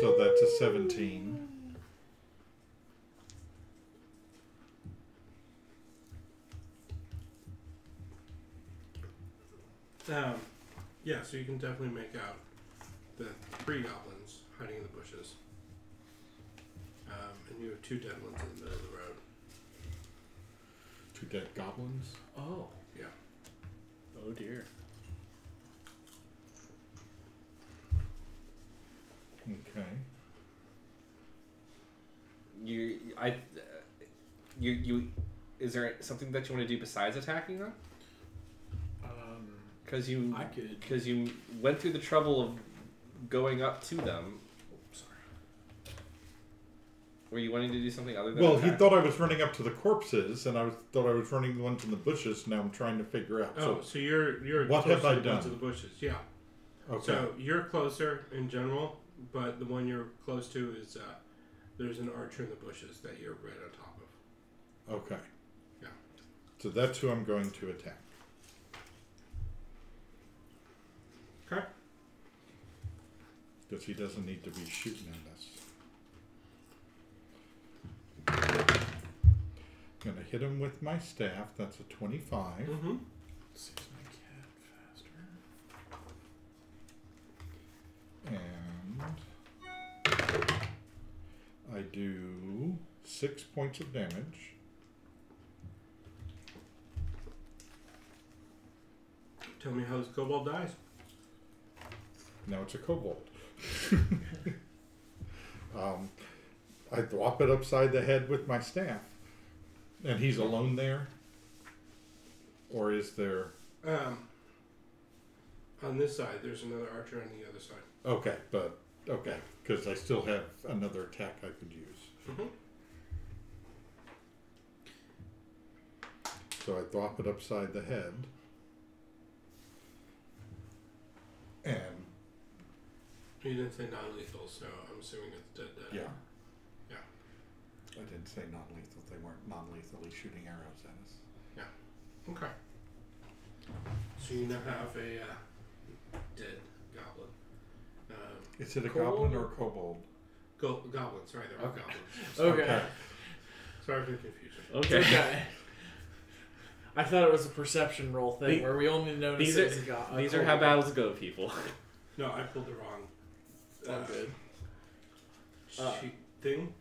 S2: So 17.
S4: Yeah, so you can definitely make out the 3 goblins hiding in the bushes. And you have 2 dead ones in the middle of the road.
S2: 2 dead goblins.
S1: Oh.
S4: Yeah.
S3: Oh dear.
S2: Okay.
S3: You. Is there something that you want to do besides attacking them? Because you went through the trouble of going up to them.
S1: Sorry.
S3: Were you wanting to do something other than
S2: Well,
S3: attack?
S2: he thought I was running up to the corpses, and thought I was running the ones in the bushes. Now I'm trying to figure out.
S4: So you're
S2: what
S4: closer
S2: have I
S4: to the ones
S2: done?
S4: in the bushes. Yeah.
S2: Okay.
S4: So you're closer in general, but the one you're close to is there's an archer in the bushes that you're right on top of.
S2: Okay.
S4: Yeah.
S2: So that's who I'm going to attack.
S4: Okay.
S2: Because he doesn't need to be shooting at us. Gonna hit him with my staff. That's a 25.
S4: Mm-hmm.
S1: Sees my cat faster.
S2: And I do 6 points of damage.
S4: Tell me how this kobold dies.
S2: Now it's a kobold. I thwop it upside the head with my staff. And he's alone there? Or is there...
S4: On this side, there's another archer on the other side.
S2: Okay, okay, because I still have another attack I could use.
S4: Mm-hmm.
S2: So I thwop it upside the head. And...
S4: You didn't say non-lethal, so I'm assuming it's dead.
S2: Yeah.
S4: Yeah.
S2: I didn't say non-lethal. They weren't non-lethally shooting arrows at us.
S4: Yeah. Okay. So you now have a dead goblin.
S2: Is it a
S1: Kobold?
S2: goblin or a kobold?
S4: Goblins, right? They're all
S1: Okay.
S4: goblins.
S1: Okay.
S4: Sorry for the confusion.
S3: Okay.
S1: It's okay. I thought it was a perception roll thing where we only noticed
S3: These
S1: it
S3: are
S1: as a
S3: these are how battles go, people.
S4: No, I pulled the wrong
S1: Oh, good.
S4: sheet thing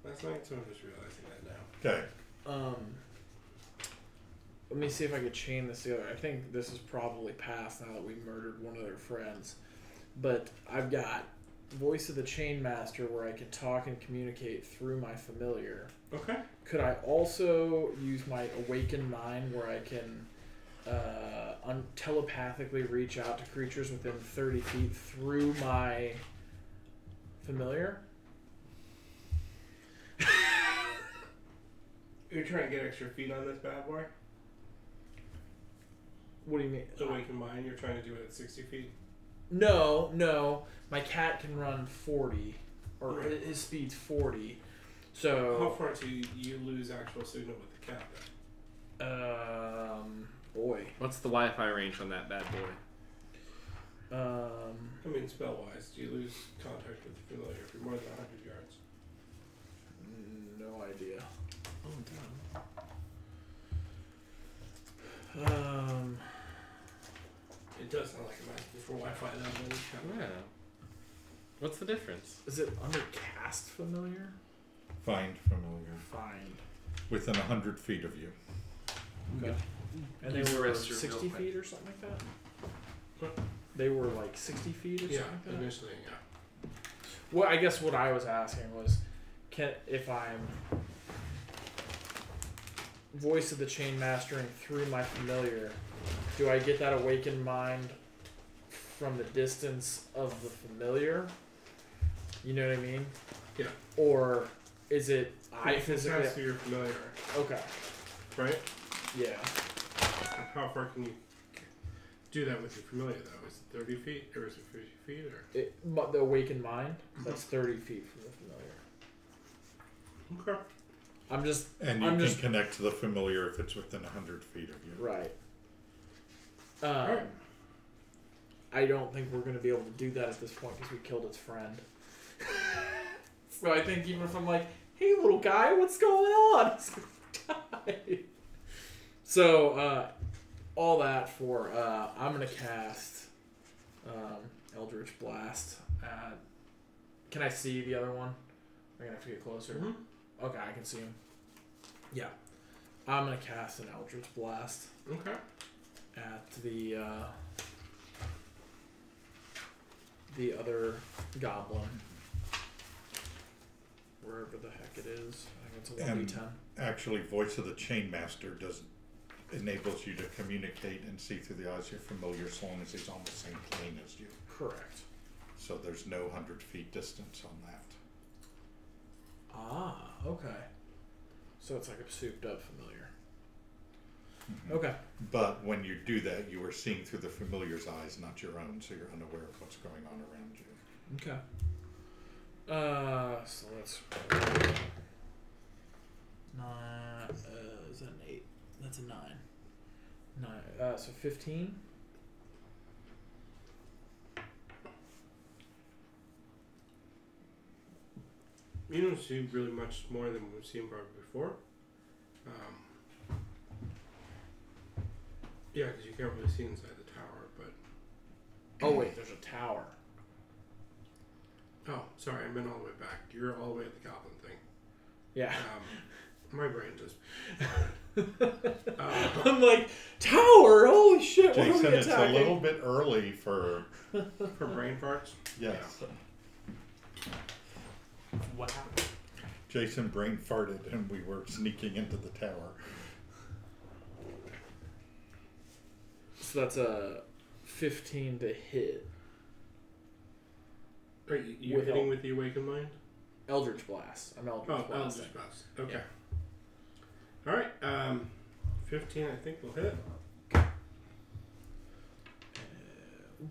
S4: last night, so I'm just realizing that now.
S2: Okay.
S1: Let me see if I could chain this together. I think this is probably past now that we murdered one of their friends. But I've got Voice of the Chainmaster where I can talk and communicate through my familiar.
S4: Okay.
S1: Could I also use my Awakened Mind where I can telepathically reach out to creatures within 30 feet through my familiar?
S4: You're trying to get extra feet on this bad boy?
S1: What do you mean?
S4: Awaken Mind, you're trying to do it at 60 feet?
S1: No. My cat can run 40, or
S4: Right.
S1: his speed's 40. So
S4: How far do you lose actual signal with the cat then?
S1: Boy.
S3: What's the Wi-Fi range on that bad boy?
S4: I mean, spell-wise, do you lose contact with the familiar if you're more than 100 yards?
S1: No idea.
S3: Oh damn.
S4: It does sound like I'm asking for Wi-Fi though, but it's kind of...
S3: Yeah. What's the difference?
S1: Is it under cast familiar?
S2: Find familiar.
S1: Find.
S2: Within 100 feet of you.
S1: Okay. And they
S3: Use the
S1: were
S3: rest of your
S1: 60
S3: real
S1: feet or something like that?
S4: What?
S1: They were like 60 feet or
S4: Yeah,
S1: something like that?
S4: initially, yeah.
S1: Well, I guess what I was asking was, if I'm Voice of the Chain Mastering through my familiar, do I get that Awakened Mind from the distance of the familiar? You know what I mean?
S4: Yeah.
S1: Or is it I
S4: You can
S1: physically...
S4: cast through your familiar,
S1: Okay.
S4: right?
S1: Yeah.
S4: How far can you do that with your familiar though? Is it 30 feet or is it 50 feet or?
S1: But the Awakened Mind, that's 30 feet from the familiar.
S4: Okay.
S1: I'm just...
S2: And you can connect to the familiar if it's within 100 feet of you.
S1: Right.
S4: Right.
S1: I don't think we're going to be able to do that at this point because we killed its friend. So I think even if I'm like, hey, little guy, what's going on? He's gonna die. So, all that for, I'm gonna cast Eldritch Blast. Can I see the other one? I'm gonna have to get closer.
S4: Mm-hmm.
S1: Okay, I can see him. Yeah. I'm gonna cast an Eldritch Blast
S4: Okay.
S1: at the other goblin. Wherever the heck it is. I think it's a 1d10.
S2: Actually, Voice of the Chainmaster enables you to communicate and see through the eyes of your familiar as long as he's on the same plane as you.
S1: Correct.
S2: So there's no 100 feet distance on that.
S1: Ah, okay. So it's like a souped up familiar.
S2: Mhm.
S1: Okay.
S2: But when you do that, you are seeing through the familiar's eyes, not your own, so you're unaware of what's going on around you.
S1: Okay. So let's nine. Is that an 8? That's a 9. 9. So 15.
S4: You don't see really much more than we've seen probably before. Yeah, because you can't really see inside the tower, but...
S1: Oh wait, there's a tower.
S4: Oh, sorry, I meant all the way back. You're all the way at the goblin thing.
S1: Yeah.
S4: My brain just...
S1: I'm like, tower! Holy shit! What are
S2: Jason,
S1: we
S2: it's a
S1: attacking?
S2: little bit early for...
S4: For brain farts?
S2: Yes.
S1: What happened?
S2: Jason brain farted and we were sneaking into the tower.
S1: So that's a 15 to hit.
S4: Are you
S1: With
S4: hitting
S1: help.
S4: with the awakened mind?
S1: Eldritch Blast. I'm Eldritch
S4: Oh,
S1: Blast.
S4: Eldritch Blast. Okay. Alright, 15 I think will hit.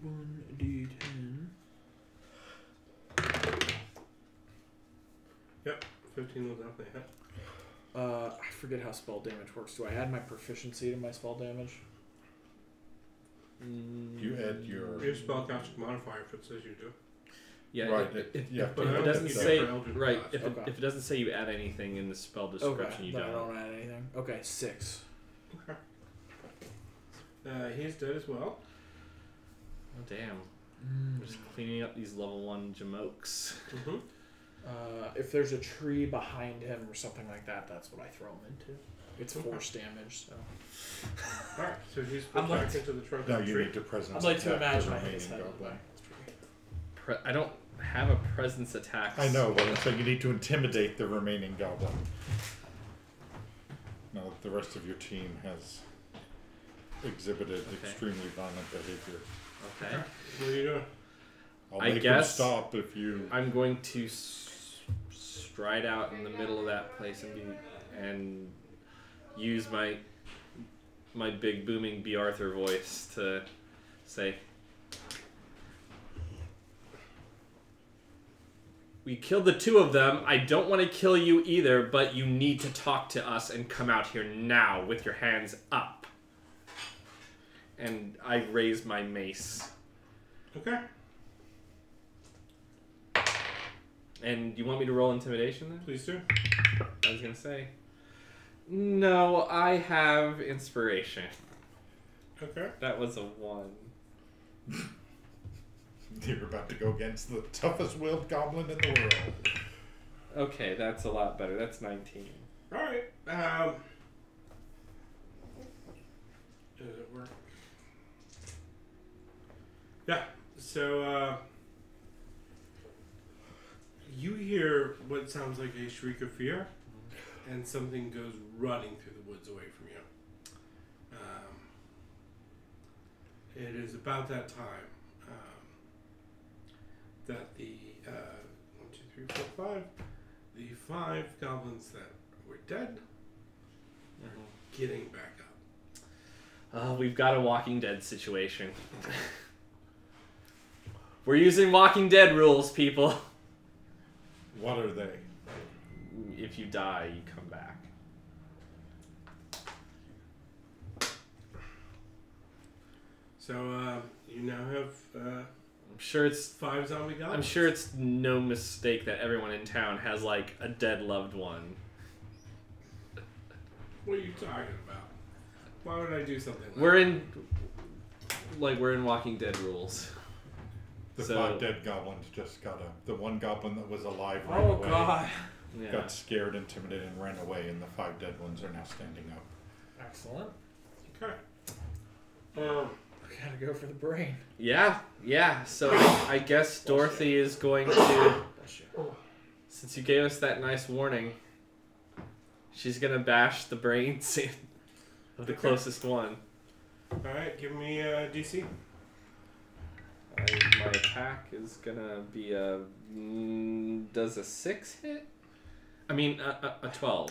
S1: 1d10.
S4: Yep, 15 will definitely hit.
S1: I forget how spell damage works. Do I add my proficiency to my spell damage?
S2: You add your...
S4: Your spellcasting modifier if it says you do.
S3: Yeah,
S2: Right,
S3: if
S2: yeah,
S4: but I
S3: it
S4: don't
S3: doesn't
S4: think you
S3: say
S4: do for Eldritch
S3: right,
S4: Blast.
S3: if
S1: Okay.
S3: if it doesn't say you add anything in the spell description, you
S1: then I
S3: don't.
S1: don't add anything. Okay, 6.
S4: He's dead as well.
S3: Oh damn! We're just cleaning up these level 1 jamokes.
S4: Mm-hmm.
S1: If there's a tree behind him or something like that, that's what I throw him into. It's
S4: Okay.
S1: force damage, so.
S4: Alright, so he's
S1: I'm
S4: put
S1: like-
S4: back into the trunk
S2: Now
S4: of the
S2: you
S4: tree.
S2: need to presence
S1: I'd like to
S2: attack
S1: imagine
S2: the
S1: I hit his
S2: remaining
S1: head with
S2: goblin.
S1: my tree.
S3: I don't have a presence attack.
S2: I know, but I'm saying you need to intimidate the remaining goblin. Now that the rest of your team has exhibited
S3: Okay.
S2: extremely violent behavior.
S3: Okay.
S4: What are you doing?
S2: I'll
S3: I
S2: make him
S3: guess-
S2: stop if you...
S3: I'm going to stride out in the middle of that place and use my big booming B. Arthur voice to say, "We killed the 2 of them. I don't want to kill you either, but you need to talk to us and come out here now with your hands up." And I raise my mace.
S4: Okay.
S3: And you want me to roll intimidation then?
S4: Please do.
S3: I was gonna say. No, I have inspiration.
S4: Okay.
S3: That was a 1.
S2: You're about to go against the toughest willed goblin in the world.
S3: Okay, that's a lot better. That's 19.
S4: Alright. Does it work? Yeah. So, you hear what sounds like a shriek of fear, and something goes running through the woods away from you. It is about that time that the 1, 2, 3, 4, 5, the 5 goblins that were dead are getting back up.
S3: We've got a Walking Dead situation. We're using Walking Dead rules, people.
S2: What are they?
S3: If you die, you come back.
S4: So you now have
S3: sure it's
S4: 5 zombie goblins.
S3: I'm sure it's no mistake that everyone in town has like a dead loved one.
S4: What are you talking about? Why would I do something like
S3: We're in Walking Dead rules.
S2: The
S3: So-
S2: 5 dead goblins just got the one goblin that was alive right
S1: Oh
S2: away
S1: god.
S3: Yeah.
S2: got scared, intimidated, and ran away, and the 5 dead ones are now standing up.
S1: Excellent.
S4: Okay.
S1: We gotta go for the brain.
S3: Yeah. So I guess Dorothy is going to, since you gave us that nice warning, she's gonna bash the brains in of the closest one.
S4: Alright, give me a DC.
S3: My attack is gonna be does a 6 hit? I mean a 12.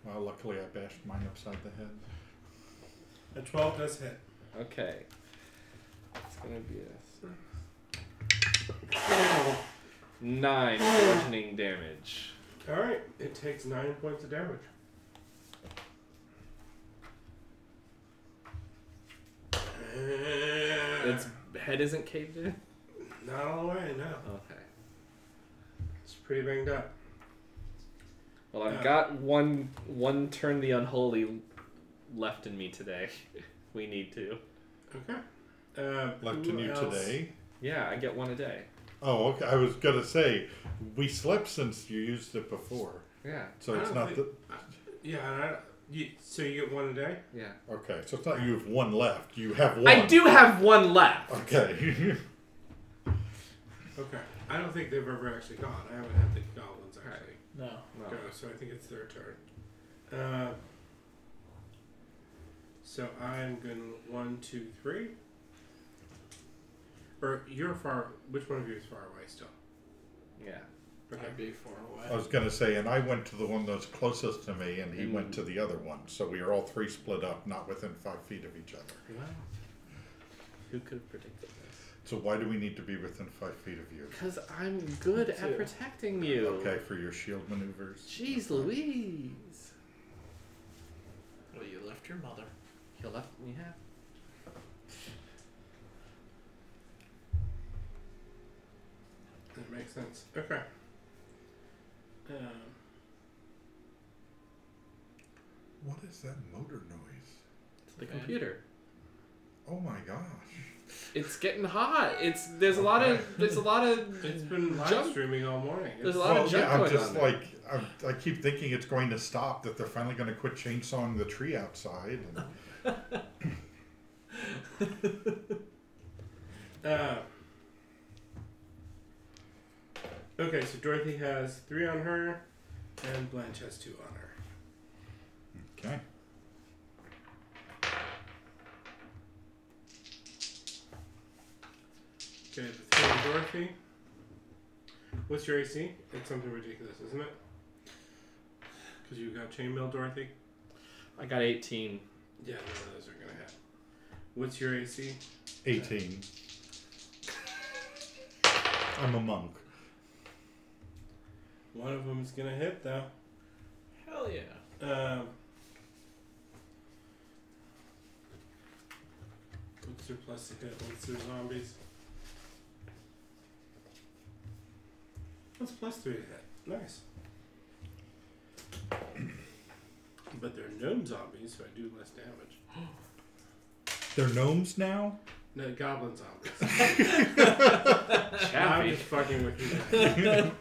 S2: Well, luckily I bashed mine upside the head.
S4: A 12 does hit.
S3: Okay. It's gonna be a 9 bludgeoning damage.
S4: Alright, it takes 9 points of damage.
S3: Its head isn't caved in?
S4: Not all the way, no.
S3: Okay.
S4: It's pretty banged up.
S3: Well, I've got one turn the unholy left in me today. We need to.
S4: Okay.
S2: Left
S4: who
S2: in you
S4: else?
S2: today.
S3: Yeah, I get one a day.
S2: Oh, okay. I was gonna say we slept since you used it before,
S3: Yeah.
S2: so
S4: I
S2: it's
S4: don't
S2: not
S4: think- Yeah, so you get one a day?
S3: Yeah.
S2: the. Okay, so it's not you have one left. You have one.
S3: I do have one left.
S2: Okay.
S4: Okay. I don't think they've ever actually gone. I haven't had the goblins actually
S1: No.
S3: No.
S4: go, so I think it's their turn. So I'm going 1, 2, 3. Or you're far. Which one of you is far away still?
S3: Yeah.
S4: Okay.
S1: I'd be far away.
S2: I was gonna say, and I went to the one that's closest to me, and he went to the other one. So we are all 3 split up, not within 5 feet of each other.
S3: Wow. Who could have predicted this?
S2: So why do we need to be within 5 feet of you?
S3: Because I'm good
S1: Me
S3: at
S1: too.
S3: protecting you.
S2: Okay, for your shield maneuvers.
S3: Jeez Louise.
S1: Well, you left your mother.
S3: You left me half.
S4: That makes sense. Okay.
S2: What is that motor noise?
S3: It's the computer.
S2: Oh my gosh!
S3: It's getting hot. There's a lot of
S4: It's been live
S3: Jump.
S4: streaming all morning.
S3: There's a lot of junk
S2: I'm
S3: going
S2: just
S3: on there.
S2: like I keep thinking it's going to stop. That they're finally going to quit chainsawing the tree outside. And
S4: Okay, so Dorothy has 3 on her, and Blanche has 2 on her.
S2: okay.
S4: Okay, the 3 on Dorothy. What's your AC? It's something ridiculous, isn't it? Because you got chainmail, Dorothy.
S3: I got 18.
S4: Yeah, none of those are gonna hit. What's your AC?
S2: 18. I'm a monk.
S4: One of them is gonna hit though.
S1: Hell yeah.
S4: What's their plus to hit? What's their zombies? What's plus 3 to hit? Nice. But they're gnome zombies, so I do less damage.
S2: They're gnomes now?
S4: No, goblin zombies. I'm
S3: Chappy.
S4: just fucking with you guys.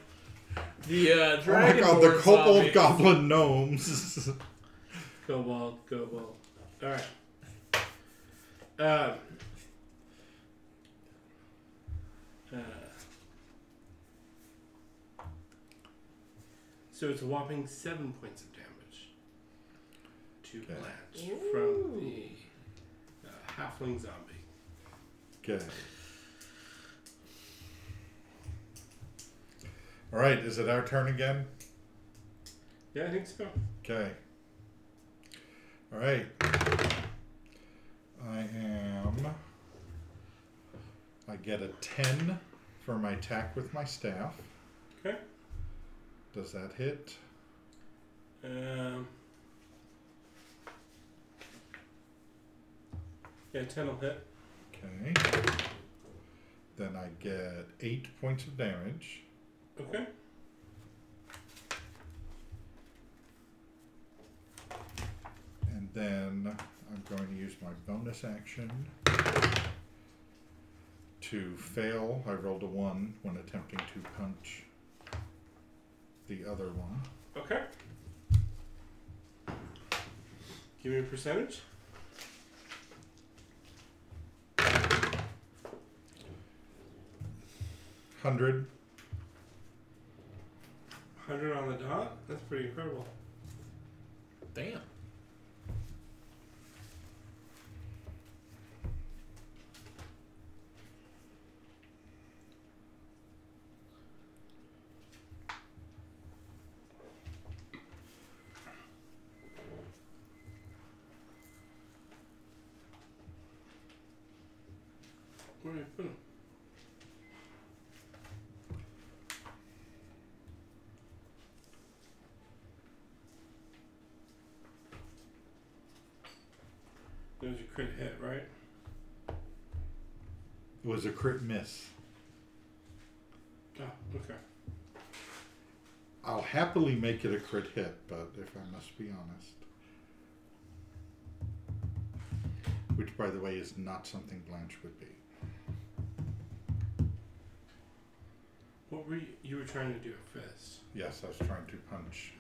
S1: The
S2: Oh my
S1: dragon.
S2: god, the kobold goblin gnomes.
S4: Kobold. Alright. So it's a whopping 7 points of damage to
S2: Okay.
S4: Blanche from the halfling zombie.
S2: Okay. Alright, is it our turn again?
S4: Yeah, I think so.
S2: Okay. Alright. I get a 10 for my attack with my staff.
S4: Okay.
S2: Does that hit?
S4: Yeah, 10 will hit.
S2: Okay. Then I get 8 points of damage.
S4: Okay.
S2: And then I'm going to use my bonus action to fail. I rolled a 1 when attempting to punch the other one.
S4: Okay. Give me a percentage.
S2: 100.
S4: 100 on the dot? That's pretty incredible.
S1: Damn.
S4: Where do I put him? There's a crit hit, right?
S2: It was a crit miss.
S4: Oh, okay.
S2: I'll happily make it a crit hit, but if I must be honest. Which, by the way, is not something Blanche would be.
S4: What were you were trying to do a fist?
S2: Yes, I was trying to punch.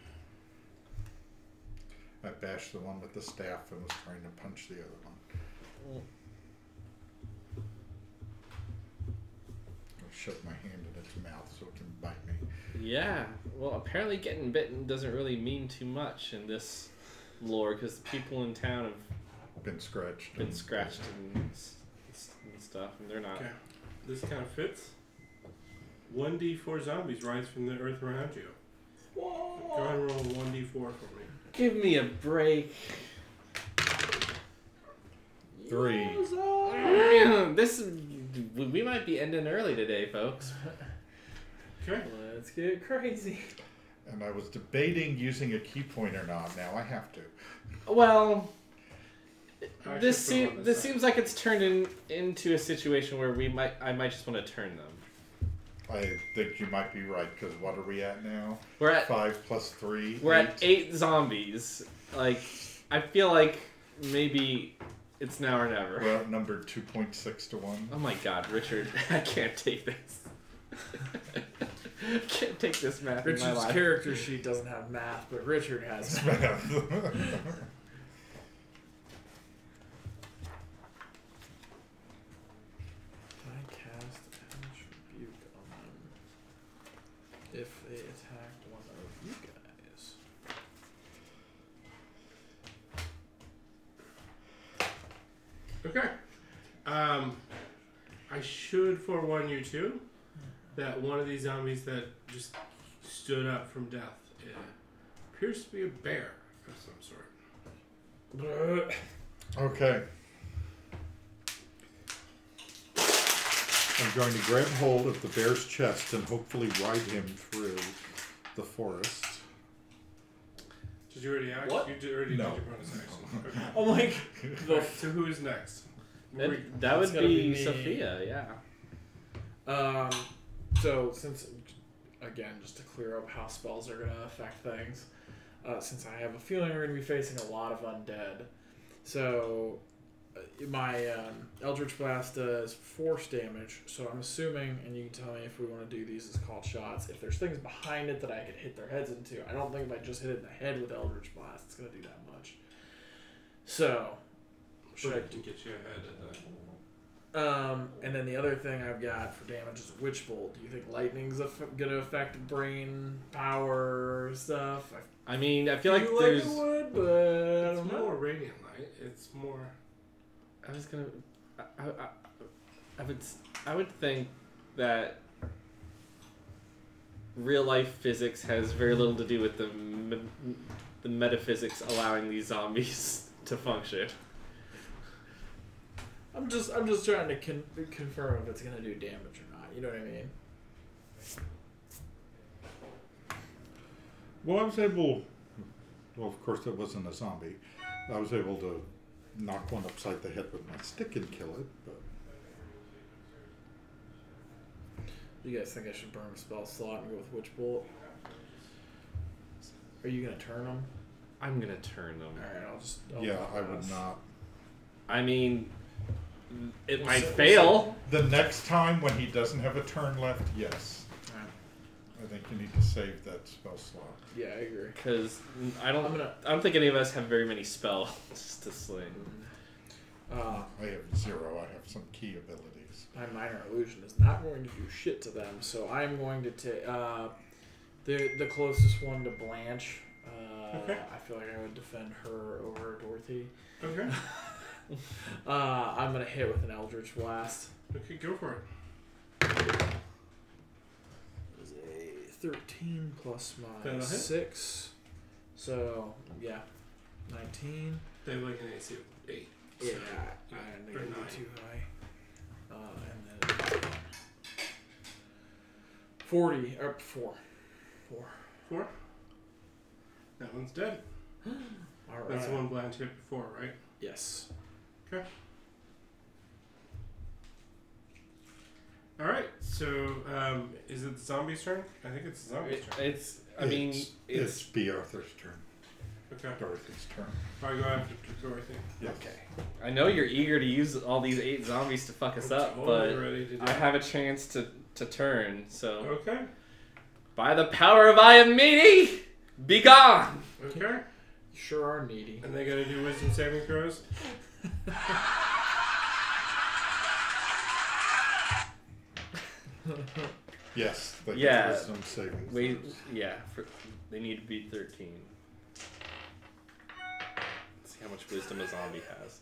S2: I bashed the one with the staff and was trying to punch the other one. I'll shove my hand in its mouth so it can bite me.
S3: Yeah. Well, apparently getting bitten doesn't really mean too much in this lore because the people in town have
S2: Been scratched.
S3: been scratched and stuff, and they're not.
S4: Okay. This kind of fits. 1d4 zombies rise from the earth around you. Whoa. Go ahead and roll 1d4 for me.
S3: Give me a break.
S2: 3.
S3: We might be ending early today, folks.
S4: Okay.
S1: Let's get crazy.
S2: And I was debating using a key point or not. Now I have to.
S3: Well,
S4: I
S3: this
S4: should put 'em on the
S3: this
S4: side.
S3: seems like it's turned into a situation where I might just want to turn them.
S2: I think you might be right, because what are we at now?
S3: We're at
S2: 5 plus 3.
S3: We're at 8 zombies. Like, I feel like maybe it's now or never.
S2: We're outnumbered 2.6 to 1.
S3: Oh my god, Richard, I can't take this. I can't take this math in my
S1: Richard's
S3: life.
S1: character sheet doesn't have math, but Richard has. Can I cast Hellish Rebuke on them if they attack one of you guys?
S4: Okay. I should forewarn you too that one of these zombies that just stood up from death appears to be a bear of some sort.
S2: Okay. I'm going to grab hold of the bear's chest and hopefully ride him through the forest.
S4: Did you already act?
S1: What?
S4: You already
S2: No.
S4: did your bonus action. Okay.
S1: I'm like,
S4: Alright, so who is next?
S3: That would
S1: It's gotta be
S3: be
S1: me.
S3: Sophia, yeah.
S1: So since, again, just to clear up how spells are gonna affect things, since I have a feeling we're gonna be facing a lot of undead, so my Eldritch Blast does force damage. So I'm assuming, and you can tell me if we want to do these as called shots, if there's things behind it that I could hit their heads into. I don't think if I just hit it in the head with Eldritch Blast, it's gonna do that much. So should I
S4: to get you ahead of that?
S1: and then the other thing I've got for damage is Witch Bolt. Do you think lightning's gonna affect brain power stuff?
S3: I mean, I feel like
S1: it
S3: there's.
S1: would, but I
S4: It's
S1: don't
S4: more
S1: know.
S4: radiant light. It's more.
S3: I was gonna. I would think that real life physics has very little to do with the metaphysics allowing these zombies to function.
S1: I'm just trying to confirm if it's gonna do damage or not. You know what I mean?
S2: Well, I was able... Well, of course, it wasn't a zombie. I was able to knock one upside the head with my stick and kill it, but...
S1: You guys think I should burn a spell slot and go with Witch Bolt? Are you gonna turn them?
S3: I'm gonna turn them.
S1: Alright,
S2: I would not.
S3: I mean, it
S1: We'll
S3: might
S1: see.
S3: fail.
S2: The next time when he doesn't have a turn left, yes.
S1: Alright.
S2: I think you need to save that spell slot.
S1: Yeah, I agree.
S3: Because I
S1: I'm
S3: don't think any of us have very many spells to sling.
S2: I have 0. I have some key abilities.
S1: My minor illusion is not going to do shit to them, so I'm going to take the closest one to Blanche.
S4: Okay.
S1: I feel like I would defend her over Dorothy.
S4: Okay.
S1: I'm gonna hit with an Eldritch Blast.
S4: Okay, go for it.
S1: That is a 13 plus my
S4: That'll hit.
S1: 6. So yeah, 19.
S4: They have like an AC of 8.
S1: Yeah,
S4: So,
S1: I think
S4: or
S1: it'd be
S4: 9.
S1: too high. And then 40 or 4.
S4: 4? That one's dead.
S1: All right.
S4: That's the one Blanche hit before, right?
S1: Yes.
S4: Okay. Alright, so is it the zombie's turn? I think it's the zombie's turn.
S3: It's
S2: It's B. Arthur's turn.
S4: Okay.
S2: Dorothy's turn.
S4: I go after Dorothy.
S2: Yes.
S3: okay. I know you're eager to use all these 8 zombies to fuck us up,
S4: Totally
S3: but
S4: ready to do
S3: I
S4: it.
S3: have a chance to turn. So
S4: Okay.
S3: by the power of I am meaty, be gone.
S4: Okay.
S1: You sure are needy.
S4: And they gotta do wisdom saving throws.
S2: Yes. They
S3: Yeah.
S2: get wisdom saving
S3: Wait,
S2: throws.
S3: yeah, they need to be 13. Let's see how much wisdom a zombie has.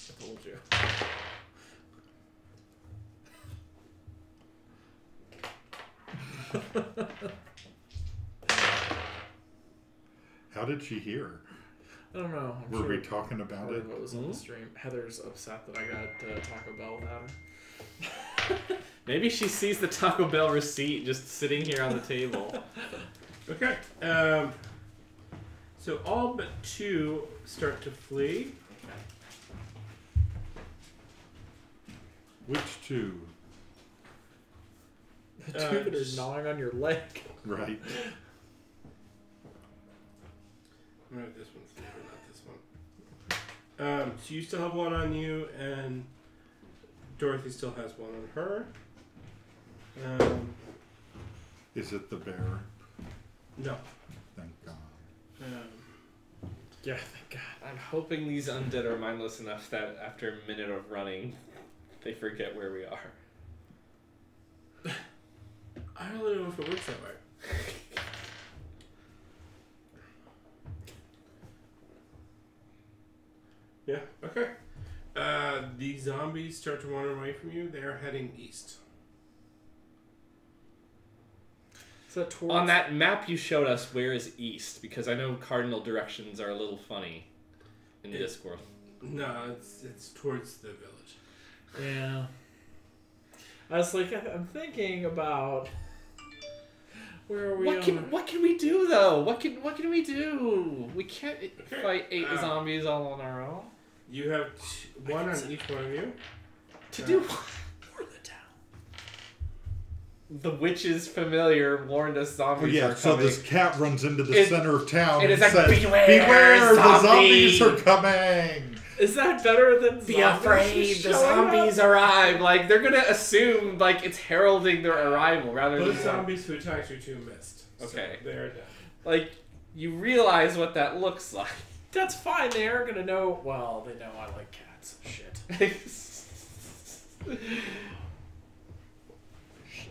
S1: I told you.
S2: How did she hear?
S1: I don't know. I'm
S2: Were
S1: sure
S2: we talking about
S1: part
S2: it?
S1: of it was on the stream. Heather's upset that I got Taco Bell without her.
S3: Maybe she sees the Taco Bell receipt just sitting here on the table.
S4: Okay. So all but 2 start to flee.
S2: Which 2?
S1: The two that are
S4: just-
S1: gnawing on your leg.
S2: Right.
S4: No, this one's never, not this one. So you still have one on you, and Dorothy still has one on her.
S2: Is it the bear?
S4: No.
S2: Thank God.
S1: Yeah, thank God.
S3: I'm hoping these undead are mindless enough that after a minute of running, they forget where we are.
S4: I don't really know if it works that way. Yeah, okay. The zombies start to wander away from you. They are heading east.
S1: Is that towards?
S3: On that map you showed us, where is east? Because I know cardinal directions are a little funny in Discord.
S4: No, it's towards the village.
S1: Yeah. I was like, I'm thinking about where are we?
S3: What can we do though? What can we do? We can't
S4: Okay.
S3: fight 8 zombies all on our own.
S4: You have one on each one of you.
S3: To do
S1: For the town.
S3: the witch's familiar warned us zombies
S2: yeah,
S3: are
S2: so
S3: coming.
S2: this cat runs into the
S3: It-
S2: center of town
S3: it
S2: and
S3: is like,
S2: says,
S3: "Beware,
S2: the
S3: zombie!"
S2: zombies are coming!
S1: Is that better than
S3: Be
S1: zombies
S3: afraid, the
S1: showing up?
S3: zombies arrive. Like they're gonna assume like it's heralding their arrival rather
S4: Those
S3: than
S4: zombies who attacked you 2 missed.
S3: Okay.
S4: So they're dead.
S3: like you realize what that looks like.
S1: That's fine. They are gonna know. Well, they know I like cats. Shit. Shit.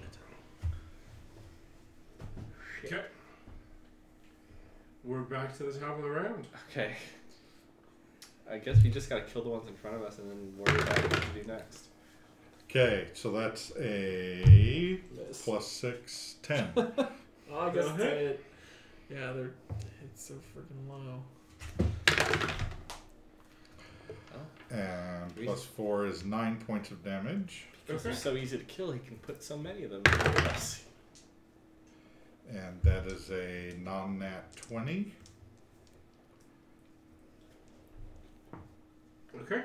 S4: Okay. We're back to the top of the round.
S3: Okay. I guess we just gotta kill the ones in front of us and then worry about what to do next.
S2: Okay, so that's a
S1: Miss.
S2: plus 6, 10.
S1: Oh, I guess
S4: Go
S1: it's
S4: ahead.
S1: it. Yeah, it's so freaking low.
S2: And plus 4 is 9 points of damage.
S3: Because
S4: Okay.
S3: they're so easy to kill, he can put so many of them in front of us.
S2: And that is a non-nat 20.
S4: Okay.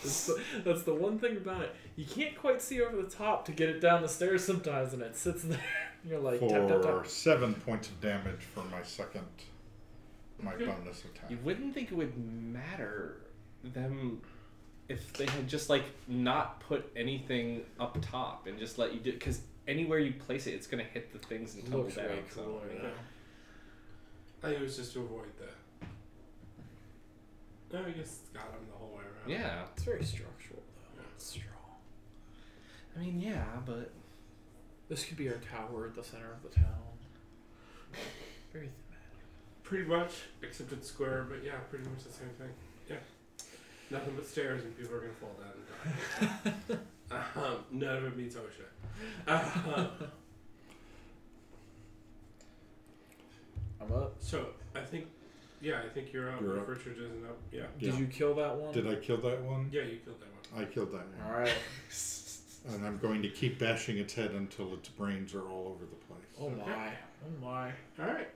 S1: That's the one thing about it. You can't quite see over the top to get it down the stairs sometimes, and it sits there. You're like, tap, tap,
S2: For
S1: tap.
S2: 7 points of damage for my bonus attack.
S3: You wouldn't think it would matter them if they had just like not put anything up top and just let you do, because anywhere you place it, it's gonna hit the things and tumble
S1: Looks
S3: down.
S1: way
S3: So,
S1: cooler,
S3: yeah.
S1: though.
S4: I think it was just to avoid that. No, I guess it's got him the whole way around.
S3: Yeah.
S1: It's very structural, though. It's strong.
S3: I mean, yeah, but
S1: This could be our tower at the center of the town. Very thematic.
S4: Pretty much, except it's square, but yeah, pretty much the same thing. Yeah. Nothing but stairs and people are going to fall down and die. None of it meets OSHA.
S1: I'm up.
S4: So, I think you're up.
S2: You're
S4: If
S2: up.
S4: Richard isn't up. Yeah.
S1: Did you kill that one?
S2: Did I kill that one?
S4: Yeah, you killed that one.
S2: I killed that one.
S1: All right.
S2: And I'm going to keep bashing its head until its brains are all over the place.
S1: Oh
S4: Okay.
S1: my. Oh my.
S4: Alright.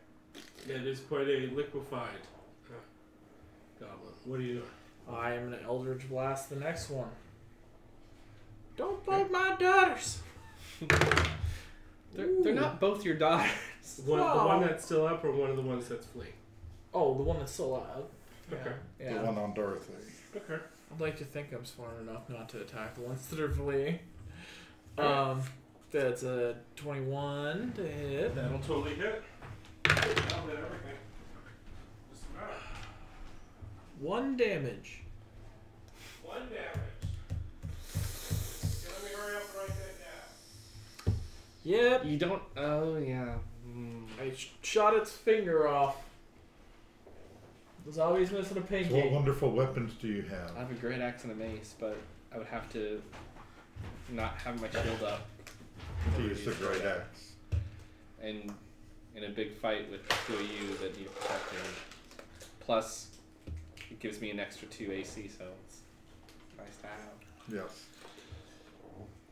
S4: That is quite a liquefied goblin. What are you doing?
S1: I am gonna Eldritch Blast the next one. Don't bite my daughters.
S3: they're not both your daughters.
S4: The
S1: Wow.
S4: one that's still up or one of the ones that's fleeing?
S1: Oh, the one that's still alive.
S4: Okay.
S1: Yeah.
S2: The one on Dorothy.
S4: Okay.
S1: I'd like to think I'm smart enough not to attack the ones that are fleeing.
S4: Alright.
S1: That's a 21 to hit.
S4: That'll totally hit. That'll hit everything. Just about.
S1: 1 damage.
S4: 1 damage. Okay, let me hurry up and write that down.
S1: Yep.
S3: You don't. Oh yeah. Mm.
S1: I shot its finger off. The zombie's missing a
S2: So
S1: pinky.
S2: what wonderful weapons do you
S3: I
S2: have?
S3: have a great axe and a mace, but I would have to not have my shield up.
S2: To use the great axe.
S3: And in a big fight with 2 of you that need protecting. Plus, it gives me an extra 2 AC, so it's nice to have.
S2: Yes.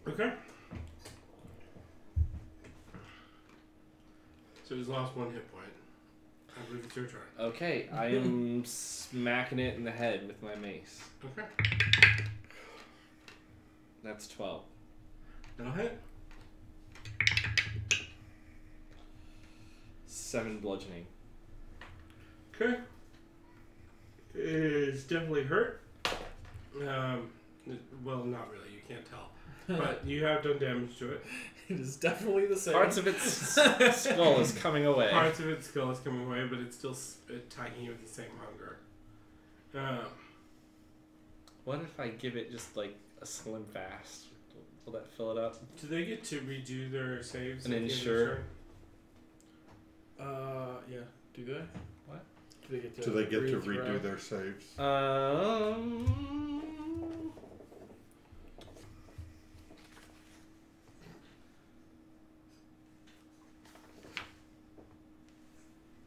S4: Okay. So he's lost 1 hit point. I believe it's your turn.
S3: Okay, I am smacking it in the head with my mace.
S4: Okay.
S3: That's 12.
S4: That'll hit.
S3: 7 bludgeoning.
S4: Okay. It's definitely hurt. Well, not really. You can't tell. But you have done damage to it.
S1: It is definitely the same.
S3: Parts of its skull is coming away.
S4: Parts of its skull is coming away, but it's still attacking you with the same hunger.
S3: What if I give it just like a slim fast? Will that fill it up?
S4: Do they get to redo their saves?
S3: And
S4: at the end of the
S3: ensure.
S4: turn?
S1: Yeah. Do they?
S3: What?
S1: Do they get to?
S2: Do they get to
S1: rethrow?
S2: redo their saves?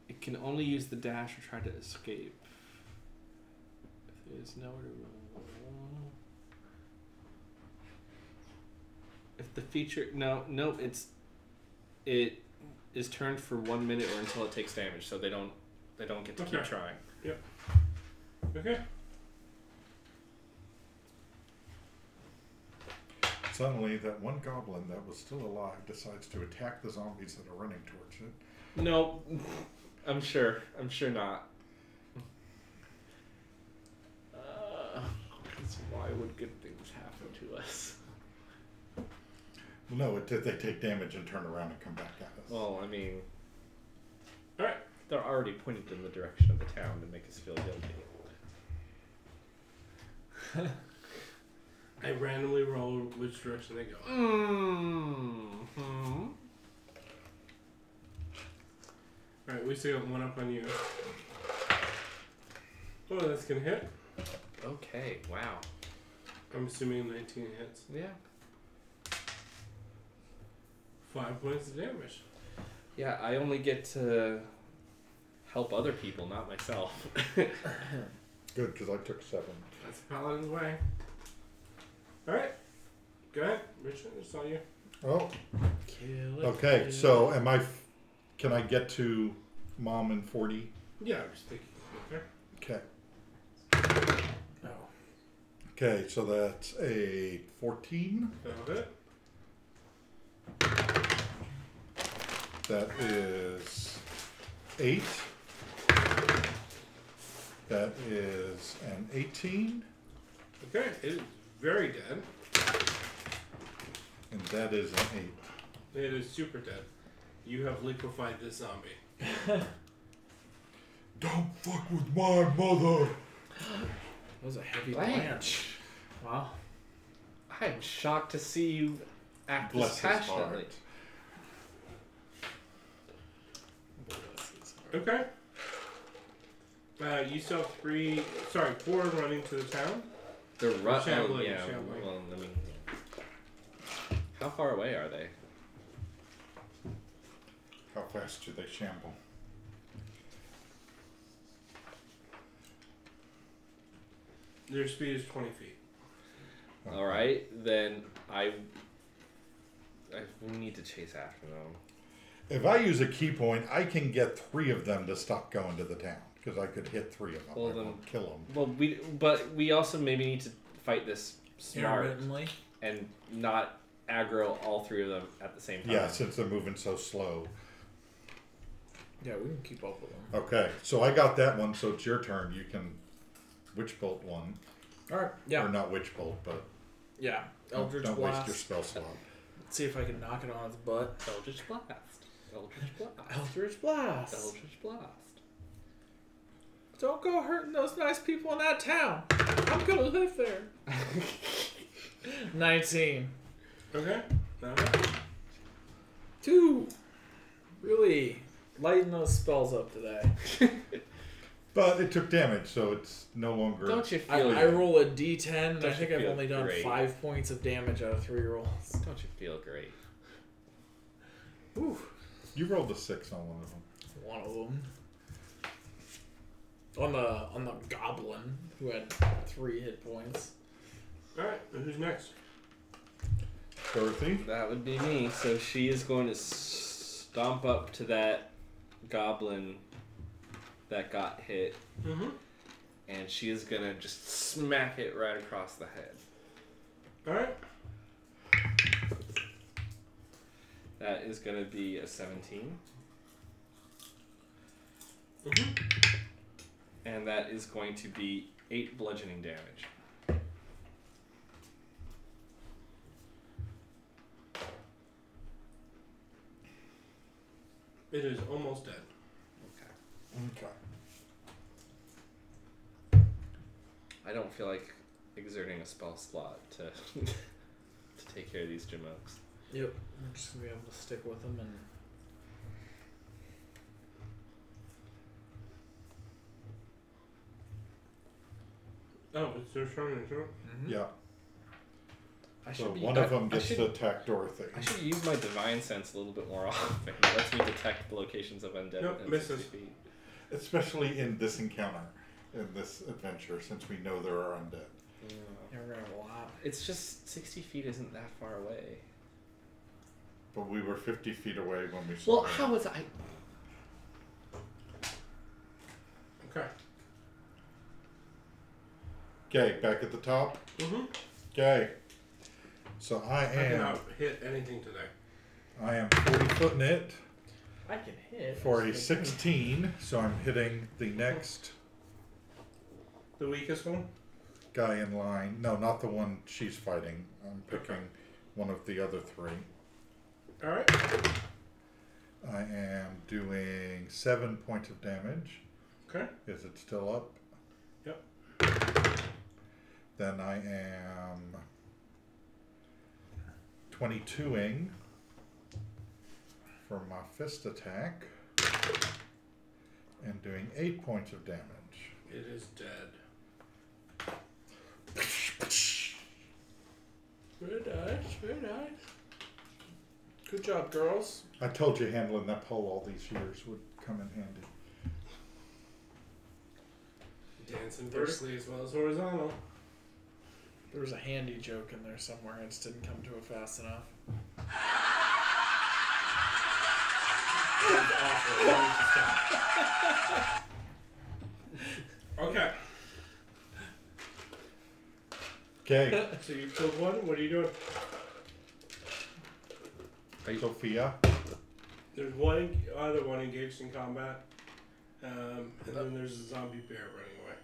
S3: It can only use the dash or try to escape. If there's nowhere to roll. If the feature no, it is turned for 1 minute or until it takes damage, so they don't get to keep
S4: Okay.
S3: trying.
S4: Okay.
S2: Suddenly, that one goblin that was still alive decides to attack the zombies that are running towards it.
S3: No, I'm sure not. Why would good things happen to us?
S2: No, they take damage and turn around and come back at us.
S3: Well, I mean,
S4: Alright.
S3: they're already pointed in the direction of the town to make us feel guilty.
S4: I randomly roll which direction they go.
S3: Mm-hmm.
S4: Alright, we still got 1 up on you. Oh, that's gonna hit.
S3: Okay, wow.
S4: I'm assuming 19 hits.
S3: Yeah.
S4: 5 points of damage.
S3: Yeah, I only get to help other people, not myself.
S2: Good, because I took 7.
S4: That's the paladin's way. Alright. Go ahead, Richard. It's all you.
S2: Oh,
S1: Kill it.
S2: okay. So can I get to Mom and 40?
S4: Yeah, I'm just thinking. Okay.
S2: Okay.
S1: No.
S2: Okay, so that's a 14.
S4: That'll hit.
S2: That is 8. That is an 18.
S4: Okay, it is very dead.
S2: And that is an 8.
S4: It is super dead. You have liquefied this zombie.
S2: Don't fuck with my mother!
S1: That was a heavy
S3: Blanche.
S1: Blanche. Wow.
S3: I'm shocked to see you act
S2: Bless
S3: this
S2: his heart.
S3: passionately.
S4: Okay. You still have 4 running to the town.
S3: They're
S4: Shambling,
S3: yeah.
S4: shambling.
S3: Well, I mean, how far away are they?
S2: How fast do they shamble?
S4: Their speed is 20 feet.
S3: All right, then we need to chase after them.
S2: If I use a key point, I can get 3 of them to stop going to the town. Because I could hit 3 of them.
S3: Well,
S2: I
S3: then-
S2: won't kill them.
S3: Well, we also maybe need to fight this smart
S1: Intermittently.
S3: and not aggro all 3 of them at the same time.
S2: Yeah, since they're moving so slow.
S1: Yeah, we can keep up with them.
S2: Okay, so I got that one, so it's your turn. You can Witch Bolt one.
S1: Alright, yeah.
S2: Or not Witch Bolt, but
S1: Yeah. Eldritch
S2: don't
S1: Blast.
S2: waste your spell slot.
S1: Let's see if I can knock it on its butt.
S3: Eldritch Blast. Eldritch Blast.
S1: Eldritch Blast.
S3: Eldritch Blast.
S1: Don't go hurting those nice people in that town. I'm gonna live there. 19.
S4: Okay.
S1: 2. Really lighten those spells up today.
S2: But it took damage, so it's no longer...
S3: Don't you
S1: I
S3: feel?
S1: roll a d10, and
S3: Don't
S1: I think
S3: you
S1: I've
S3: feel
S1: only done
S3: great?
S1: 5 points of damage out of 3 rolls.
S3: Don't you feel great?
S1: Whew.
S2: You rolled a 6 on one of them.
S1: One of them. On the goblin who had 3 hit points.
S4: Alright, who's next?
S2: Dorothy?
S3: That would be me. So she is going to stomp up to that goblin that got hit,
S4: Mm-hmm.
S3: and she is gonna just smack it right across the head.
S4: Alright.
S3: That is gonna be a 17,
S4: Mm-hmm.
S3: and that is going to be 8 bludgeoning damage.
S4: It is almost dead.
S3: Okay.
S2: Okay.
S3: I don't feel like exerting a spell slot to to take care of these jamokes.
S1: Yep. I'm just gonna be able to stick with them and.
S4: Oh, it's their turn, isn't it?
S2: Yeah.
S1: I
S2: So
S1: should be.
S2: one of them
S3: I
S2: gets
S3: should-
S2: to attack Dorothy.
S3: I should use my divine sense a little bit more often. It lets me detect the locations of undead
S4: Nope,
S3: within 60
S4: misses.
S3: feet.
S2: Especially in this encounter, in this adventure, since we know there are undead.
S1: Yeah, we're gonna have a lot.
S3: It's just 60 feet isn't that far away.
S2: But we were 50 feet away when we saw
S3: Well,
S2: them.
S3: how was I?
S4: Okay.
S2: Okay, back at the top.
S4: Mm-hmm.
S2: Okay. So I
S4: I
S2: am
S4: cannot hit anything today.
S2: 40 foot in it
S1: I can hit.
S2: for a 16, so I'm hitting the next
S4: The weakest one?
S2: guy in line. No, not the one she's fighting. I'm picking one of the other 3.
S4: Alright.
S2: I am doing 7 points of damage.
S4: Okay.
S2: Is it still up?
S4: Yep.
S2: Then I am 22ing for my fist attack and doing 8 points of damage.
S4: It is dead.
S1: Very nice. Very nice. Good job, girls.
S2: I told you handling that pole all these years would come in handy.
S4: Dancing vertically as well as horizontal.
S1: There was a handy joke in there somewhere. I just didn't come to it fast enough.
S4: Okay.
S2: Okay,
S4: So you killed one. What are you doing?
S2: Sophia.
S4: There's other one engaged in combat, and then there's a zombie bear running away.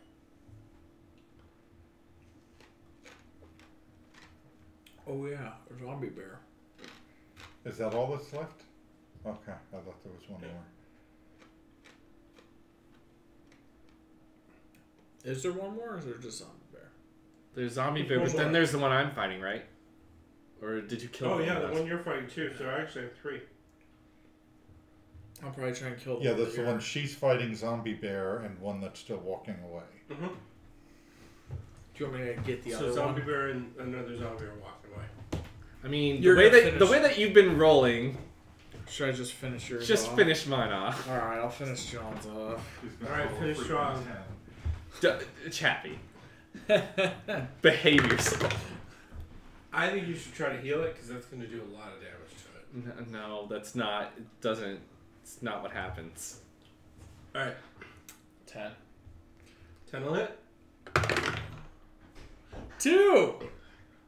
S1: Oh yeah, a zombie bear.
S2: Is that all that's left? Okay, I thought there was one more.
S1: Is there one more, or is there just zombie bear?
S3: There's zombie bear, but then there's the one I'm fighting, right? Or did you kill?
S4: Oh
S3: the
S4: yeah,
S3: one
S4: the
S3: else?
S4: one you're fighting too. So I actually have 3.
S1: I'll probably try and kill.
S2: Yeah,
S1: one
S2: there's the
S1: bear.
S2: one she's fighting zombie bear and one that's still walking away.
S4: Mm-hmm.
S1: Do you want me to get the
S4: So
S1: other
S4: zombie
S1: one?
S4: bear and another zombie are walking away.
S3: I mean,
S1: You're
S3: the way
S1: gonna
S3: that
S1: finish-
S3: that you've been rolling,
S1: Should I just finish yours?
S3: just
S1: off?
S3: finish mine off.
S1: All right, I'll finish John's off.
S4: All right, finish strong.
S3: Chappy, behave yourself.
S4: I think you should try to heal it because that's going to do a lot of damage to it.
S3: No, that's not. It doesn't. It's not what happens.
S4: All right,
S1: 10.
S4: 10 will hit.
S1: 2.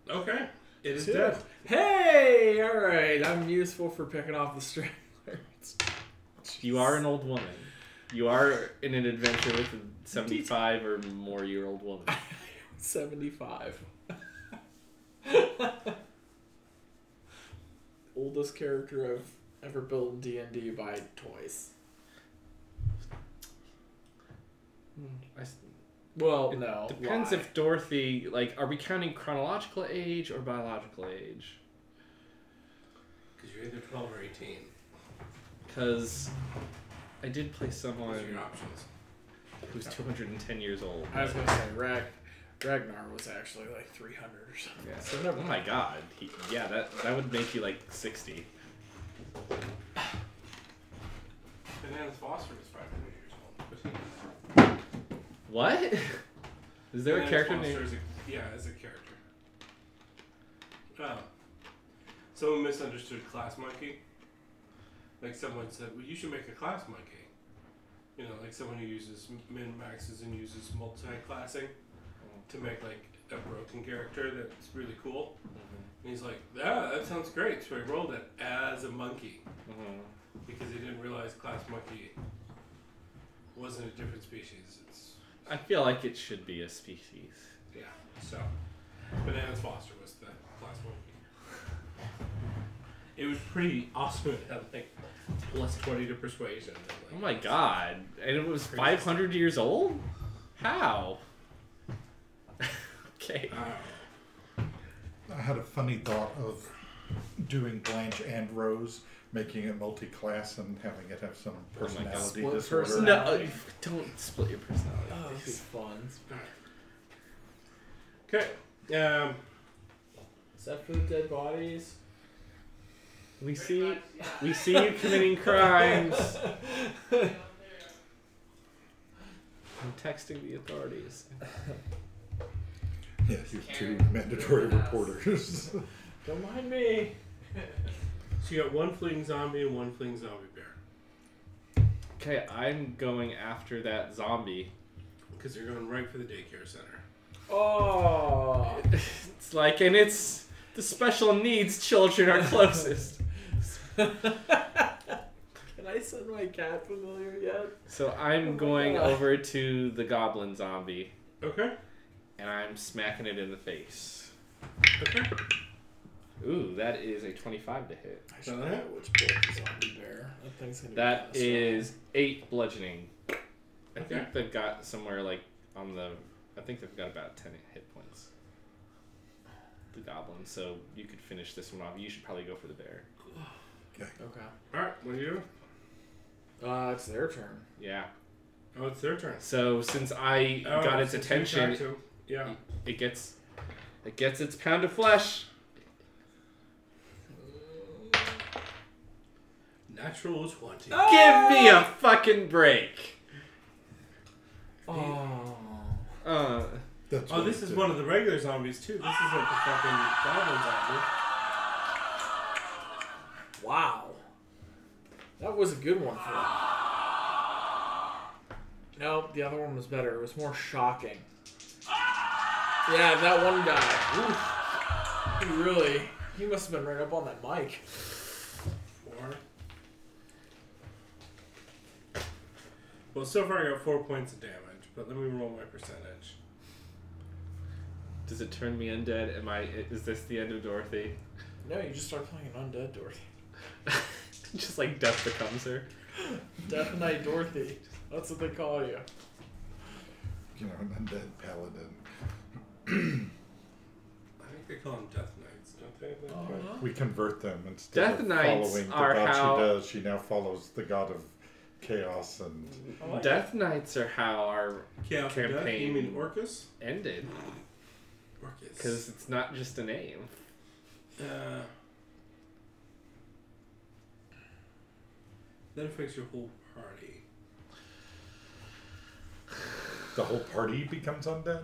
S4: Okay, it is
S1: 2.
S4: dead.
S1: Hey, all right. I'm useful for picking off the stranglers.
S3: You are an old woman. You are in an adventure with a 75 or more year old woman.
S1: 75. Oldest character I've ever built in D&D by toys. Well, no.
S3: Depends
S1: lie.
S3: if Dorothy, like, are we counting chronological age or biological age?
S4: Because you're either 12 or 18.
S3: Because I did play
S4: Those
S3: someone
S4: are your options.
S3: who's 210 years old.
S1: I was going to say, Ragnar was actually like 300 or something.
S3: Yeah.
S1: So never
S3: Oh my god. Yeah, that would make you like 60.
S4: Bananas Foster was 500 years old. But
S3: What? Is there a
S4: Bananas
S3: character
S4: Foster
S3: named?
S4: is as a character. Someone misunderstood Class Monkey. Like someone said, well, you should make a Class Monkey. You know, like someone who uses min-maxes and uses multi-classing to make like a broken character that's really cool. And he's like, yeah, that sounds great. So he rolled it as a monkey because he didn't realize Class Monkey wasn't a different species. It's
S3: I feel like it should be a species.
S4: yeah. So Bananas Foster was the Class Monkey. It was pretty awesome. It had like plus 20 to persuasion. And,
S3: Oh
S4: like,
S3: my god. And it was
S4: Crazy
S3: 500 years old? How? Okay.
S2: I had a funny thought of doing Blanche and Rose, making it multi-class and having it have some
S3: Oh my God.
S2: personality
S1: Split
S2: disorder.
S1: personality.
S3: No, don't split your personality.
S1: Oh, that'd be fun.
S4: Okay.
S1: Is that for the dead bodies?
S3: We see you committing crimes. I'm texting the authorities.
S2: Yeah, you have 2 mandatory reporters.
S1: Don't mind me.
S4: So you got one fleeing zombie and one fleeing zombie bear.
S3: Okay, I'm going after that zombie.
S4: Because you're going right for the daycare center.
S1: Oh.
S3: It's like, and it's the special needs children are closest.
S1: Can I send my cat familiar yet?
S3: So I'm going
S1: God.
S3: over to the goblin zombie,
S4: Okay.
S3: and I'm smacking it in the face.
S4: Okay.
S3: Ooh, that is a 25 to hit.
S1: I should know which book is zombie bear. That thing's gonna be
S3: That
S1: kinda
S3: is 8 bludgeoning. I
S4: Okay.
S3: think they've got somewhere like on the. I think they've got about 10 hit points. The goblin, so you could finish this one off. You should probably go for the bear.
S1: strong. Okay.
S4: Alright, what do you do?
S1: It's their turn.
S3: Yeah.
S4: Oh, it's their turn.
S3: So since I got its
S4: since you
S3: attention,
S4: attacked him. Yeah.
S3: it gets its pound of flesh.
S4: Natural 20.
S3: Give me a fucking break.
S1: Oh.
S2: That's
S4: Oh,
S2: what
S4: this
S2: it
S4: is
S2: did.
S4: one of the regular zombies too. This isn't the fucking goblin zombie.
S1: Wow. That was a good one for him. No, the other one was better. It was more shocking. Yeah, that one guy. Oof. He must have been right up on that mic.
S4: 4. Well, so far I got 4 points of damage, but let me roll my percentage.
S3: Does it turn me undead? Is this the end of Dorothy?
S1: No, you just start playing an undead Dorothy.
S3: Just like death becomes her.
S1: Death Knight Dorothy. That's what they call you.
S2: You know, an undead paladin.
S4: I think they call them Death Knights, don't they?
S2: We convert them instead
S3: Death
S2: of
S3: Knights
S2: following the
S3: are
S2: god
S3: how-
S2: she does. She now follows the god of chaos and
S1: I like
S3: Death Knights are how our
S4: Chaos of Death?
S3: Campaign.
S4: You mean Orcus?
S3: ended.
S4: Orcus.
S3: Because it's not just a name.
S4: That affects your whole party.
S2: the whole party becomes undead.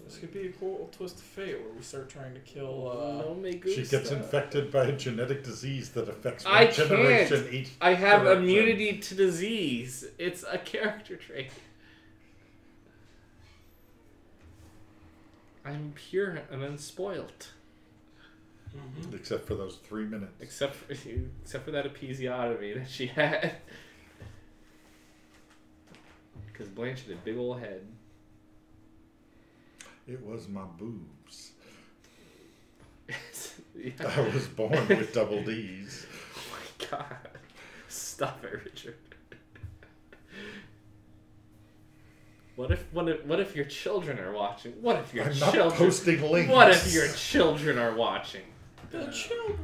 S1: This could be a cool twist of fate where we start trying to kill.
S3: No me gusta.
S2: She gets infected by a genetic disease that affects one
S3: I
S2: generation
S3: can't.
S2: each.
S3: I have
S2: direction.
S3: immunity to disease. It's a character trait. I'm pure and unspoilt.
S4: Mm-hmm.
S2: Except for those 3 minutes.
S3: Except for that episiotomy that she had. Because Blanche had a big old head.
S2: It was my boobs.
S3: Yeah.
S2: I was born with double D's.
S3: Oh my god. Stop it, Richard. What if your children are watching? What if your
S2: I'm not
S3: children
S2: posting links.
S3: What if your children are watching?
S1: The children.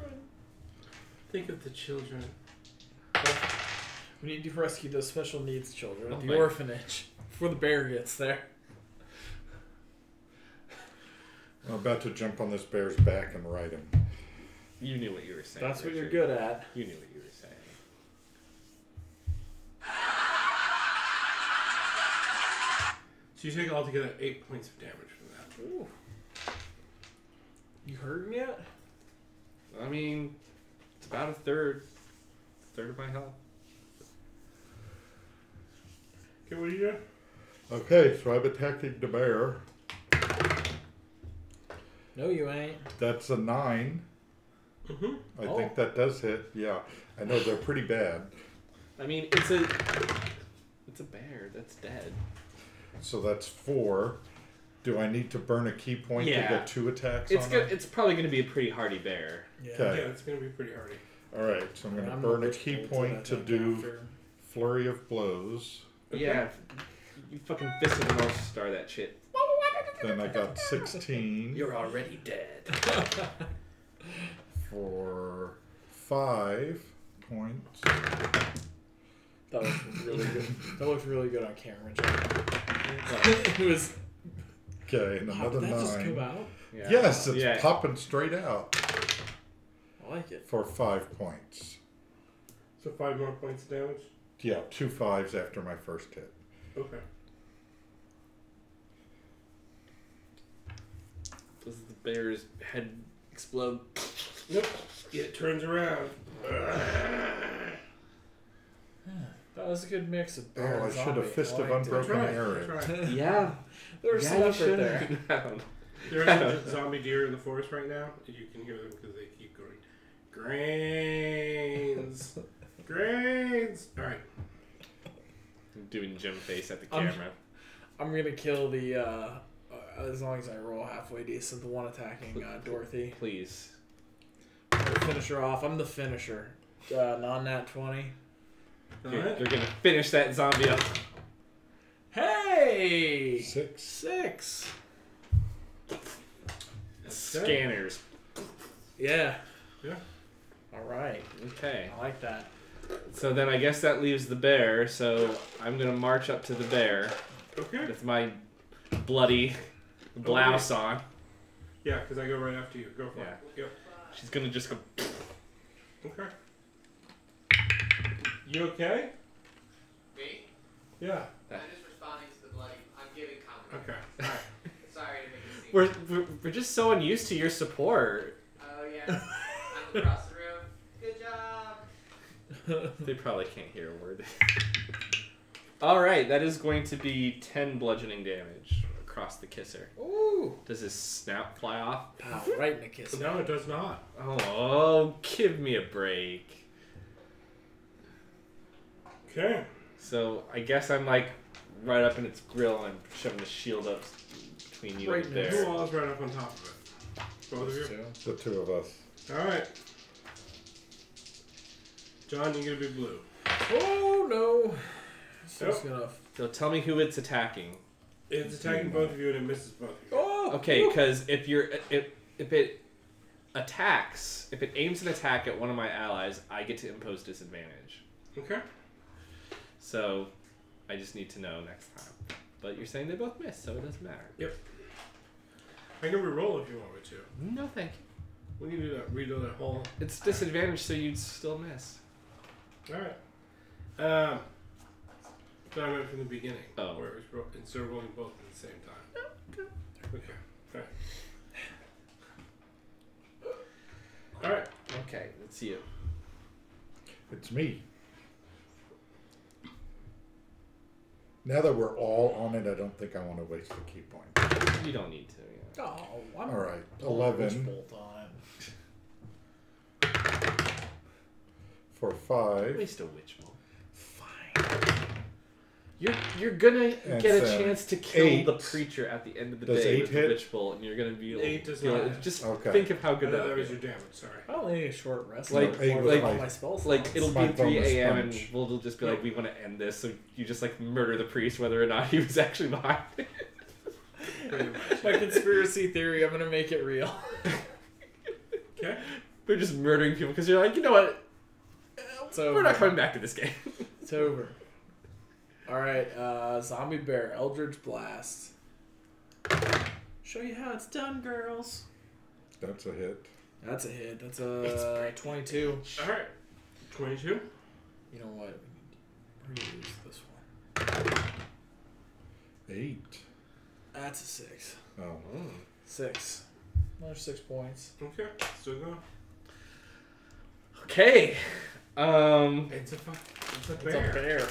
S4: Think of the children.
S1: We need to rescue those special needs children at
S3: Oh
S1: the
S3: my-
S1: orphanage before the bear gets there.
S2: I'm about to jump on this bear's back and ride him.
S3: You knew what you were saying.
S1: That's what you're
S3: Richard.
S1: good at.
S3: You knew what you were saying.
S4: So you take altogether 8 points of damage from that.
S1: Ooh. You hurting yet?
S3: I mean, it's about a third of my health.
S4: Okay, what are you doing?
S2: Okay, so I'm attacking the bear.
S1: No, you ain't.
S2: That's a 9.
S4: Mm-hmm.
S2: I
S1: Oh.
S2: think that does hit. Yeah, I know they're pretty bad.
S3: I mean, it's a bear that's dead.
S2: So that's 4. Do I need to burn a key point
S3: Yeah.
S2: to get 2 attacks
S3: It's
S2: on
S3: good.
S2: it?
S3: It's probably going to be a pretty hardy bear.
S1: Yeah.
S2: Okay.
S4: Yeah, it's going to be pretty hardy.
S2: All right, so I'm going to
S1: I'm
S2: burn a
S1: not
S2: key
S1: told
S2: point to
S1: that
S2: do
S1: after.
S2: flurry of blows.
S4: Okay.
S3: Yeah, you fucking Fist of the North Star that shit.
S2: Then I got 16
S3: You're already dead.
S2: for 5 points.
S1: That looked really good. That looked really good on camera, John. It was.
S2: Okay, and
S1: How
S2: another
S1: did that just come
S2: 9.
S1: out?
S3: Yeah.
S2: Yes, it's
S3: Yeah.
S2: popping straight out
S1: I like it.
S2: for 5 points.
S4: So 5 more points of damage?
S2: Yeah, 2 5s after my first hit.
S4: Okay.
S3: Does the bear's head explode?
S4: Nope. It turns around.
S1: That was a good mix of
S2: Oh,
S1: bear
S2: I
S1: and
S2: should
S1: zombie.
S2: have Fist
S1: I
S2: of
S1: liked it.
S2: Unbroken
S4: That's
S2: Arrow.
S4: right.
S3: Yeah.
S1: There was some effort there.
S4: There are some zombie deer in the forest right now. You can hear them because they keep going, grains, grains. All right.
S3: Doing Jim face at the
S1: I'm-
S3: camera.
S1: I'm gonna kill the. As long as I roll halfway decent, the one attacking Dorothy.
S3: Please.
S1: I'm gonna finish her off. I'm the finisher. Non-nat 20.
S3: You're gonna finish that zombie up.
S1: Hey!
S2: 6.
S1: 6.
S3: Scanners.
S1: Yeah.
S4: Yeah.
S1: All right.
S3: Okay.
S1: I like that.
S3: So then I guess that leaves the bear. So I'm gonna march up to the bear
S4: Okay.
S3: with my bloody blouse on.
S4: Yeah, because I go right after you. Go for
S3: Yeah.
S4: it. Yep.
S3: She's gonna just go.
S4: Okay. You okay?
S5: Me?
S4: Yeah.
S5: I'm just responding to the bloody. I'm giving commentary.
S4: Okay. All right.
S5: Sorry to make a scene.
S3: We're just so unused to your support.
S5: Oh yeah. I'm across the room. Good job.
S3: They probably can't hear a word. All right, that is going to be 10 bludgeoning damage across the kisser.
S1: Ooh.
S3: Does his snout fly off?
S1: Pow, right in the kiss.
S4: No, it does not.
S3: Oh, give me a break.
S4: Okay.
S3: So I guess I'm like right up in its grill and I'm shoving the shield up between you
S1: Right
S3: and
S1: next
S4: Who
S3: there.
S4: all is right up on top of it? Both of you?
S2: The two of us.
S4: Alright. John, you're gonna be blue.
S1: Oh no. This is
S4: Yep.
S1: gonna.
S3: So tell me who it's attacking.
S4: It's attacking both of you and it misses both of you.
S1: Oh.
S3: Okay, because if it attacks, if it aims an attack at one of my allies, I get to impose disadvantage.
S4: Okay.
S3: So I just need to know next time. But you're saying they both miss, so it doesn't matter.
S4: I can re-roll if you want me to.
S3: No, thank you.
S4: We can do that. Redo that whole.
S3: It's disadvantage, so you'd still miss.
S4: Alright. So I went from the beginning.
S3: Oh.
S4: Where it was instead of rolling both at the same time. Okay. Alright.
S3: Okay, it's you.
S2: It's me. Now that we're all on it, I don't think I want to waste the key point.
S3: You don't need to. Yeah.
S1: Oh, I'm
S2: All right,
S1: pulling
S2: 11
S1: Witch Bolt on.
S2: for 5.
S3: Waste a witch bolt.
S1: Fine.
S3: You're gonna
S2: And
S3: get a
S2: so,
S3: chance to kill
S2: 8.
S3: the preacher at the end of the
S2: Does
S3: day
S2: 8
S3: with
S2: hit?
S3: the witch bolt, and you're gonna be able
S4: 8 does
S3: feel
S4: not
S3: it.
S4: hit.
S3: Just
S2: Okay.
S3: think of how
S4: I
S3: good
S4: thought
S3: that
S4: that
S3: would
S4: was
S3: feel.
S4: your damage, sorry.
S1: I only need a short rest.
S3: Like-
S1: Before I
S3: like-
S1: roll my spell
S3: Like
S1: slots.
S3: it'll
S2: My
S3: be 3
S2: bonus
S3: a.m.
S2: punch.
S3: and we'll just be like, we want to end this, so you just like murder the priest, whether or not he was actually behind it.
S4: Pretty much.
S1: My conspiracy theory. I'm gonna make it real.
S4: Okay.
S3: We're just murdering people because you're like, you know what?
S1: So
S3: We're not coming back to this game.
S1: It's over. All right, zombie bear, Eldritch Blast. Show you how it's done, girls.
S2: That's a hit.
S1: That's a hit. That's a 22.
S4: Alright. 22.
S1: You know what? We're gonna use this one.
S2: 8.
S1: That's a 6.
S2: Oh.
S1: 6. Another 6 points.
S4: Okay. Still going.
S3: Okay.
S4: It's a
S1: It's a
S4: bear.
S1: bear.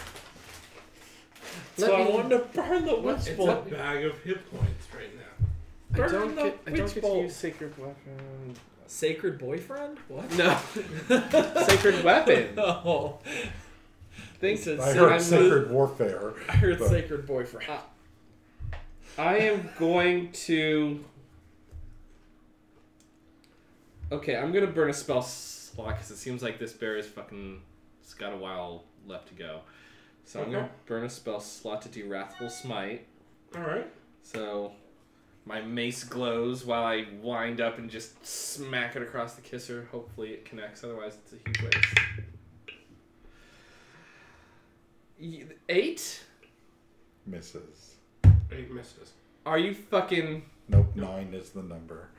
S3: Let
S1: So I
S3: me-
S1: wanted to burn the witch
S4: It's a
S1: bolt.
S4: bag of hit points right now.
S3: I
S1: Burn
S3: don't
S1: the
S3: get
S1: witch
S3: to
S1: bolt.
S3: use sacred weapon.
S1: Sacred boyfriend? What?
S3: No. Sacred weapon.
S1: No.
S3: Think
S1: He said
S2: I
S3: so
S2: heard
S3: I'm
S2: sacred warfare.
S1: I heard
S2: but-
S1: sacred boyfriend.
S3: I am going to. Okay, I'm gonna burn a spell slot because it seems like this bear is fucking. It's got a while left to go. So I'm gonna
S4: Okay.
S3: burn a spell slot to do Wrathful Smite.
S4: Alright.
S3: So my mace glows while I wind up and just smack it across the kisser. Hopefully it connects, otherwise it's a huge waste. 8?
S2: Misses.
S4: 8 misses.
S3: Are you fucking...
S2: Nope, 9 is the number.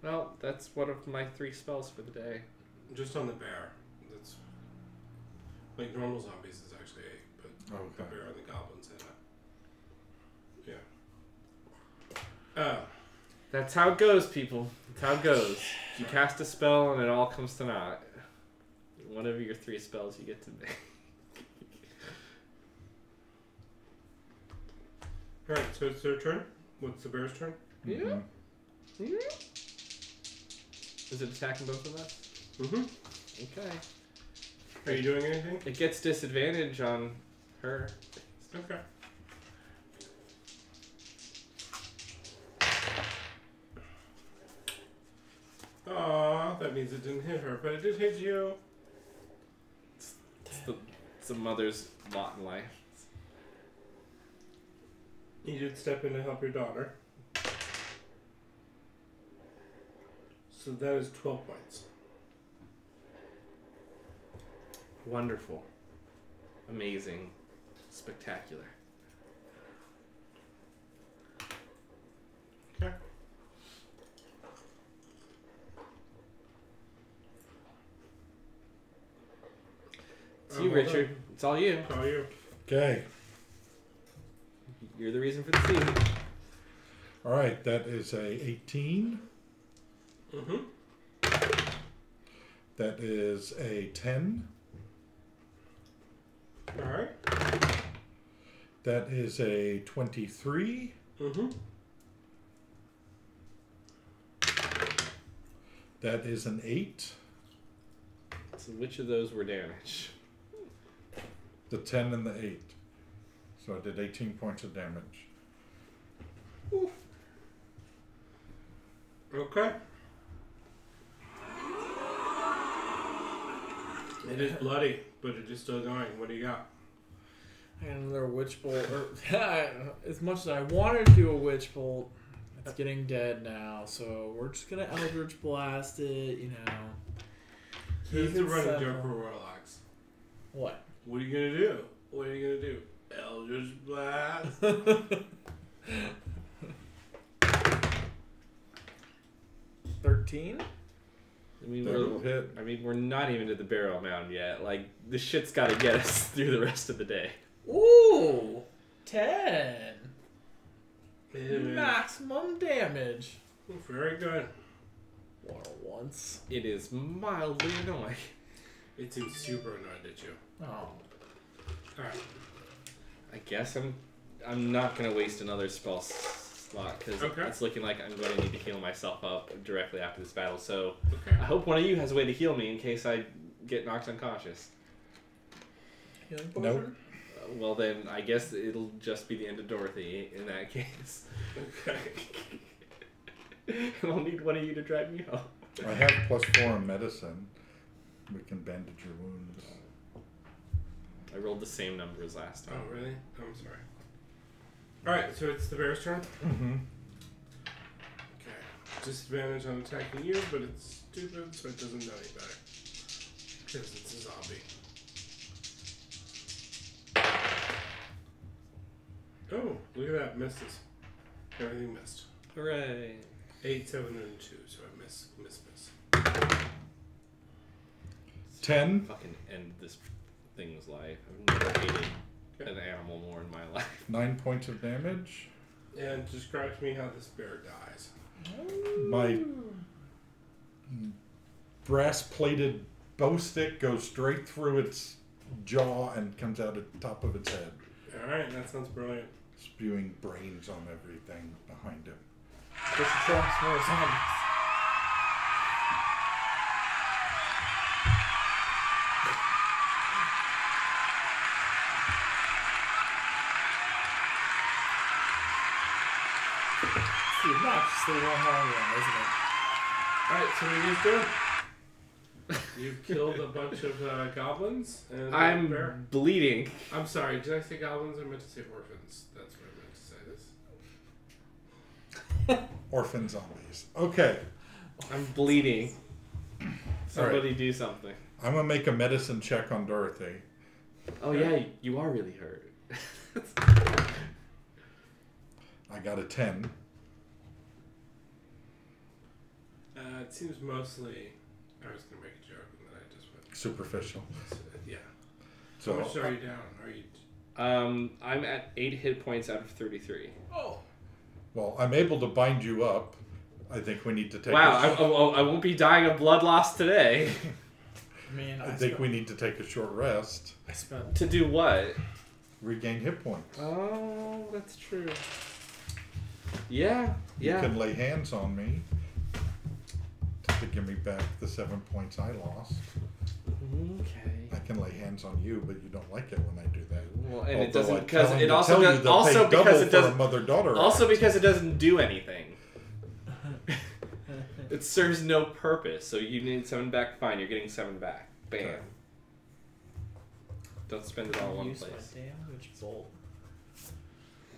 S3: Well, that's one of my 3 spells for the day.
S4: Just on the bear. That's like normal zombies is actually 8, but the
S2: Okay.
S4: bear and the goblins hit it. Yeah.
S3: That's how it goes, people. That's how it goes. You cast a spell and it all comes to naught. One of your 3 spells you get to make.
S4: Alright, so it's their turn. What's the bear's turn?
S3: Yeah.
S2: Mhm.
S3: Is it attacking both of us?
S4: Mm-hmm.
S3: Okay.
S4: Are you doing anything?
S3: It gets disadvantage on her.
S4: Okay. Aw, that means it didn't hit her, but it did hit you.
S3: It's the mother's lot in life.
S4: You did step in to help your daughter. So that is 12 points.
S3: Wonderful. Amazing. Spectacular.
S4: Okay.
S3: It's you,
S4: well
S3: Richard.
S4: done.
S3: It's all you.
S4: How are you?
S2: Okay.
S3: You're the reason for the scene.
S2: All right, that is a 18.
S4: Mm-hmm.
S2: That is a 10.
S4: All right.
S2: That is a 23.
S4: Mm-hmm.
S2: That is an 8.
S3: So which of those were damaged?
S2: The 10 and the 8. So I did 18 points of damage.
S4: Okay. It is bloody, but it is still going. What do you got?
S1: And another witch bolt. As much as I wanted to do a witch bolt, it's getting dead now. So we're just gonna Eldritch Blast it. You know.
S4: It's
S1: Keep
S4: a
S1: it
S4: running
S1: simple.
S4: joke for Warlocks.
S1: What?
S4: What are you gonna do? What are you gonna do? Eldritch Blast.
S1: 13?
S3: I mean,
S2: That'll hit.
S3: we're not even at the barrel mound yet. Like, the shit's got to get us through the rest of the day.
S1: Ooh! 10!
S4: It
S1: Maximum damage.
S4: is very good.
S1: Water once.
S3: It is mildly annoying.
S4: It seems super annoyed at you.
S1: Oh.
S4: Alright.
S3: I guess I'm not gonna waste another spell slot because
S4: Okay.
S3: it's looking like I'm going to need to heal myself up directly after this battle. So
S4: Okay.
S3: I hope one of you has a way to heal me in case I get knocked unconscious.
S1: Healing
S2: Nope.
S1: potion?
S3: Well, then I guess it'll just be the end of Dorothy in that case.
S4: Okay.
S3: I'll need one of you to drag me home.
S2: I have +4 in medicine. We can bandage your wounds.
S3: I rolled the same number as last time.
S4: Oh, really? I'm sorry. Alright, so it's the bear's turn.
S2: Mm-hmm.
S4: Okay. Disadvantage on attacking you, but it's stupid, so it doesn't know any better. Because it's a zombie. Oh, look at that. Misses. Everything missed.
S3: Hooray!
S4: 8, 7, and 2, so I miss.
S2: 10.
S3: Fucking end this thing's life. I've never hated an animal more in my life.
S2: 9 points of damage.
S4: And describe to me how this bear dies.
S2: My brass-plated bow stick goes straight through its jaw and comes out at the top of its head,
S4: Alright, that sounds brilliant.
S2: spewing brains on everything behind him.
S1: Push the trunks more zombies. It's the obnoxiously long one, isn't it?
S4: Alright, so what are you guys doing? You've killed a bunch of goblins and a bear.
S3: I'm bleeding.
S4: I'm sorry, did I say goblins? I meant to say orphans. That's what I meant to say this.
S2: Orphan zombies. Okay,
S3: I'm bleeding. Somebody do something.
S2: I'm gonna make a medicine check on Dorothy.
S3: Oh yeah, you are really hurt.
S2: I got a 10.
S4: It seems mostly. I was gonna make a joke and then I just went.
S2: Superficial.
S4: Yeah.
S2: So
S4: How much are you down? Are you?
S3: I'm at 8 hit points out of 33.
S1: Oh.
S2: well, I'm able to bind you up. I think we need to take.
S3: Wow,
S2: I
S3: I won't be dying of blood loss today.
S1: I mean,
S2: think we need to take a short rest.
S1: I spent.
S3: To do what?
S2: Regain hit points.
S3: Oh, that's true. Yeah,
S2: You
S3: yeah.
S2: can lay hands on me to give me back the 7 points I lost.
S3: Okay.
S2: I can lay hands on you, but you don't like it when I do that.
S3: Well, and it
S2: Although
S3: doesn't
S2: I
S3: because
S2: tell
S3: it
S2: them
S3: also
S2: to tell
S3: does
S2: you they'll
S3: also
S2: pay
S3: because
S2: double
S3: it
S2: for
S3: doesn't
S2: a mother-daughter
S3: also
S2: act.
S3: because it doesn't do anything. It serves no purpose. So you need 7 back. Fine, you're getting 7 back. Bam.
S2: Okay.
S3: Don't spend it all in one
S1: Use my
S3: place.
S1: damage bolt.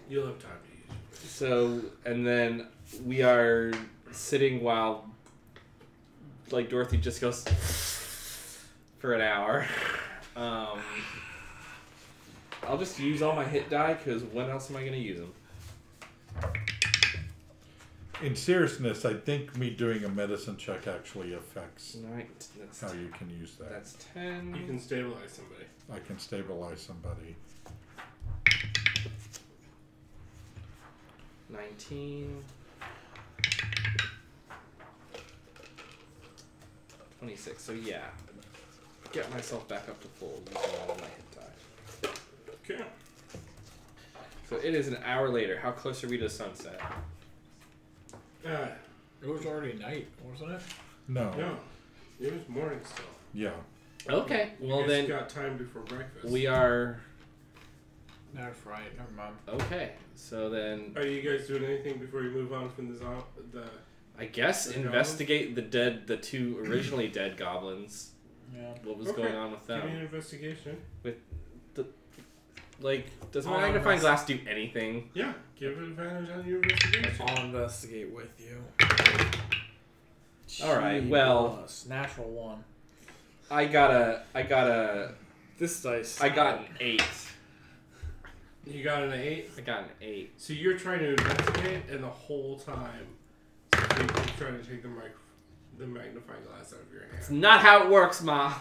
S4: You'll have time to use it.
S3: So, and then we are sitting while, like, Dorothy just goes for an hour. I'll just use all my hit die, because when else am I going to use them?
S2: In seriousness, I think me doing a medicine check actually affects
S3: Alright, that's,
S2: how you can use that.
S3: that's 10.
S4: You can stabilize somebody.
S2: I can stabilize somebody.
S3: 19. 26. So yeah, get myself back up to full using all of my hit die. So it is an hour later. How close are we to sunset?
S1: It was already night, wasn't it?
S2: No.
S4: No, it was morning still.
S2: Yeah.
S3: Okay.
S4: You
S3: Well
S4: guys
S3: then,
S4: got time before breakfast.
S3: we are
S1: That's right. Never mind.
S3: okay. So then,
S4: Are you guys doing anything before you move on from the?
S3: I guess
S4: The
S3: investigate the two originally dead goblins.
S1: Yeah.
S3: What was
S4: Okay.
S3: going on with
S4: Give me an
S3: them?
S4: investigation.
S3: Like, does my
S1: Oh,
S3: magnifying
S1: that's-
S3: glass do anything?
S4: Yeah, give it advantage on your investigation.
S1: I'll investigate with you.
S3: All right,
S1: Gee,
S3: well-
S1: plus, natural one.
S3: I got a
S1: This dice.
S3: I got an 8.
S4: You got an 8.
S3: I got an 8.
S4: So you're trying to investigate, and the whole time, you're trying to take the magnifying glass out of your
S3: It's
S4: hand.
S3: not how it works, Ma.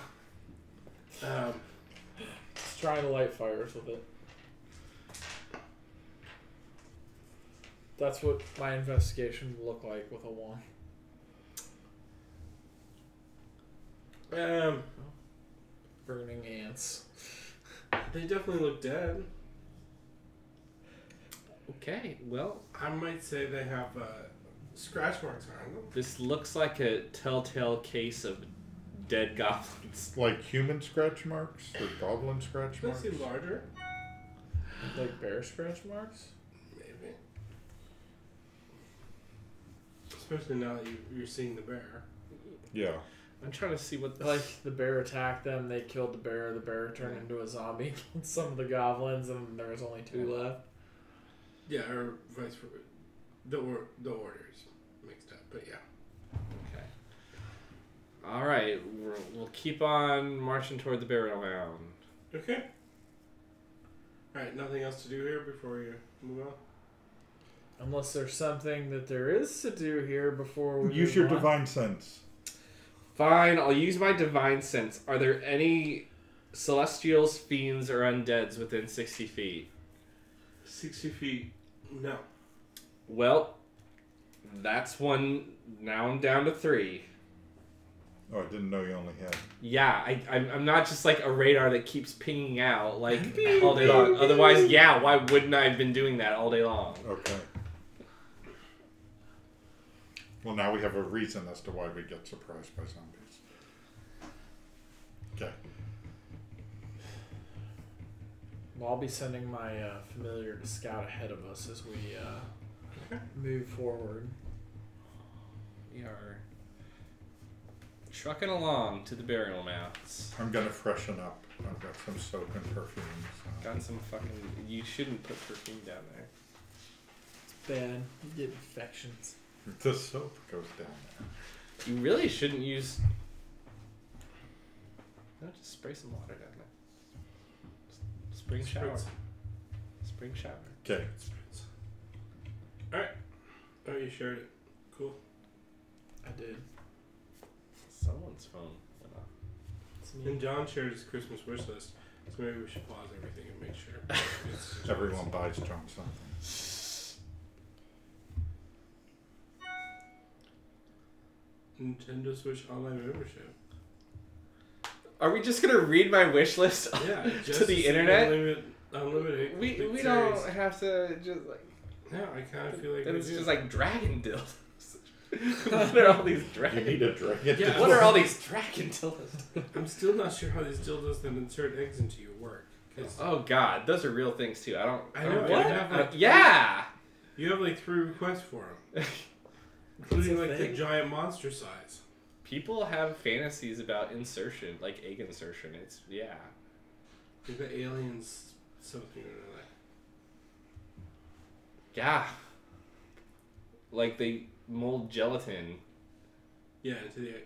S1: Just trying to light fires with it. That's what my investigation would look like with a 1. Burning ants.
S4: They definitely look dead.
S3: Okay, well,
S4: I might say they have scratch marks on them.
S3: this looks like a telltale case of dead goblins.
S2: Like human scratch marks or goblin scratch
S4: They
S2: marks?
S4: seem larger.
S1: Like bear scratch marks?
S4: Maybe. Especially now that you're seeing the bear.
S2: Yeah.
S3: I'm trying to see what
S1: Like the bear attacked them, they killed the bear turned into a zombie, killed some of the goblins, and there was only 2 left.
S4: Yeah, or vice versa. The orders mixed up, but yeah.
S3: Okay. All right, we'll keep on marching toward the burial mound.
S4: Okay. Alright, nothing else to do here before you move on?
S1: Unless there's something that there is to do here before we
S2: Use
S1: move
S2: your
S1: on.
S2: divine sense.
S3: Fine, I'll use my divine sense. Are there any celestials, fiends, or undeads within 60 feet?
S4: 60 feet. No.
S3: Well, that's one. Now I'm down to 3.
S2: Oh, I didn't know you only had.
S3: Yeah, I'm not just like a radar that keeps pinging out like all day long. Otherwise, yeah, why wouldn't I have been doing that all day long?
S2: Okay. Well, now we have a reason as to why we get surprised by zombies. Okay.
S1: Well, I'll be sending my familiar to scout ahead of us as we move forward.
S3: We are trucking along to the burial mounds.
S2: I'm gonna freshen up. I've got some soap and perfume. So.
S3: Got some fucking. You shouldn't put perfume down there.
S1: It's bad. You get infections.
S2: The soap goes down there.
S3: You really shouldn't use. No, just spray some water down there. Spring shower. Spring shower.
S2: Okay.
S4: Alright. Oh, you shared it. Cool.
S1: I did.
S3: Someone's phone went off.
S1: It's me.
S4: And John shared his Christmas wish list, so maybe we should pause everything and make sure. it's
S2: Everyone buys John something.
S4: Nintendo Switch Online membership.
S3: Are we just gonna read my wish list
S4: Yeah,
S3: to
S4: Justice
S3: the
S4: League
S3: internet?
S4: Unlimited.
S3: We
S4: complete
S3: don't
S4: series.
S3: have to just like.
S4: Yeah, I kind of feel like
S3: Then
S4: we
S3: it's
S4: do.
S3: just like dragon dildos. What are all these
S2: You
S3: dragon?
S2: need a dragon.
S4: Yeah.
S3: What are all these dragon dildos?
S4: I'm still not sure how these dildos that insert eggs into you work. 'Cause
S3: Oh God, those are real things too. I don't.
S4: I
S3: don't
S4: know,
S3: get
S4: you
S3: it.
S4: have, like,
S3: yeah.
S4: you have like 3 requests for them, including like the
S1: thing?
S4: giant monster size.
S3: People have fantasies about insertion, like egg insertion. It's yeah.
S4: Like the aliens, something or other.
S3: Yeah. Like they mold gelatin.
S4: Yeah, the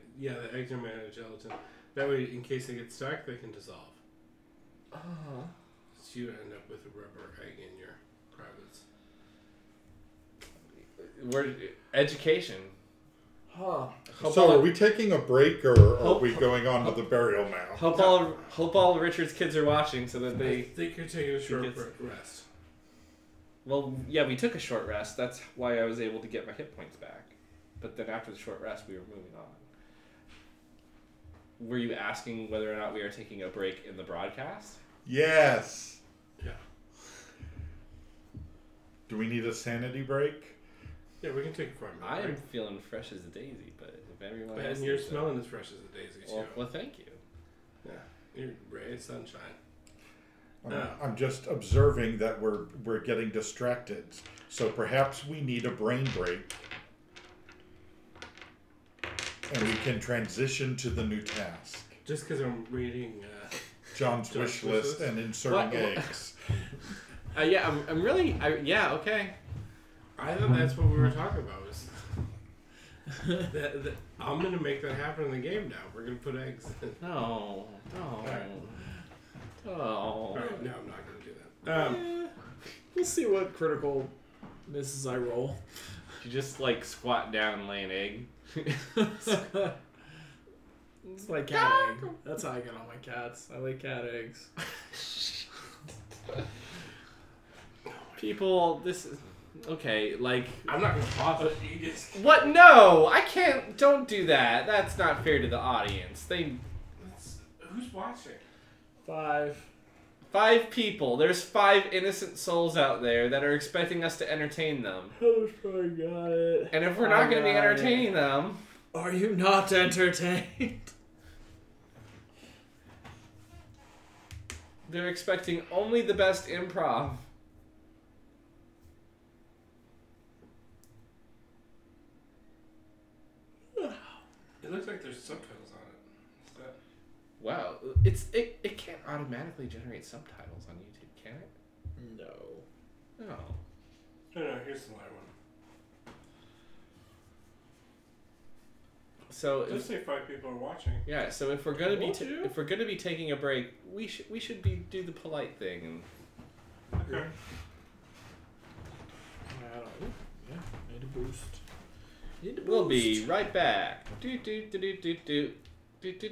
S4: eggs are made out of gelatin. That way, in case they get stuck, they can dissolve. So you end up with a rubber egg in your privates.
S3: We're education.
S1: Huh.
S3: Hope
S2: So
S3: all,
S2: are we taking a break or are
S3: Hope-
S2: we going on to the burial now?
S3: hope all Richard's kids are watching so that
S4: I
S3: they.
S4: think you're taking a short
S3: it's-
S4: rest.
S3: Well, yeah, we took a short rest. That's why I was able to get my hit points back. But then after the short rest, we were moving on. Were you asking whether or not we are taking a break in the broadcast?
S2: Yes.
S4: Yeah.
S2: Do we need a sanity break?
S4: Yeah, we can take a 5 minute
S3: I am
S4: break.
S3: feeling fresh as a daisy, but if everyone else
S4: And you're
S3: thinks so-
S4: smelling as fresh as a daisy, too.
S3: Well, thank you.
S4: Yeah, you're ray of sunshine.
S2: I'm just observing that we're getting distracted. So perhaps we need a brain break. And we can transition to the new task.
S4: Just because I'm reading.
S2: John's wish list and inserting
S3: What?
S2: eggs.
S3: Yeah, I'm really. Yeah, okay.
S4: I thought that's what we were talking about. Was that I'm gonna make that happen in the game now. We're gonna put eggs in.
S3: No.
S4: Alright.
S3: Oh.
S4: Alright, no, I'm not gonna do that.
S1: We'll see what critical misses I roll.
S3: You just like squat down and lay an egg.
S1: It's like cat egg. That's how I get all my cats. I lay cat eggs.
S3: People, this is okay. Like,
S4: I'm not gonna pause it. You just.
S3: what? No, I can't. Don't do that. That's not fair to the audience.
S4: Who's watching?
S1: 5.
S3: 5 people. There's 5 innocent souls out there that are expecting us to entertain them.
S1: Heather's probably got it.
S3: And if we're not going to be
S1: got it.
S3: entertaining them,
S1: Are you not entertained?
S3: they're expecting only the best improv.
S4: It looks like there's subtitles on it. Is that...
S3: Wow, it can't automatically generate subtitles on YouTube, can it?
S1: No.
S3: No.
S4: No, here's the live one.
S3: So
S4: Just say 5 people are watching.
S3: yeah, so if we're gonna be
S1: Would you?
S3: if we're gonna be taking a break, we should do the polite thing and
S4: Okay.
S1: I don't. Yeah, need a boost. Need a boost.
S3: we'll be right back. Do do do do do do do do.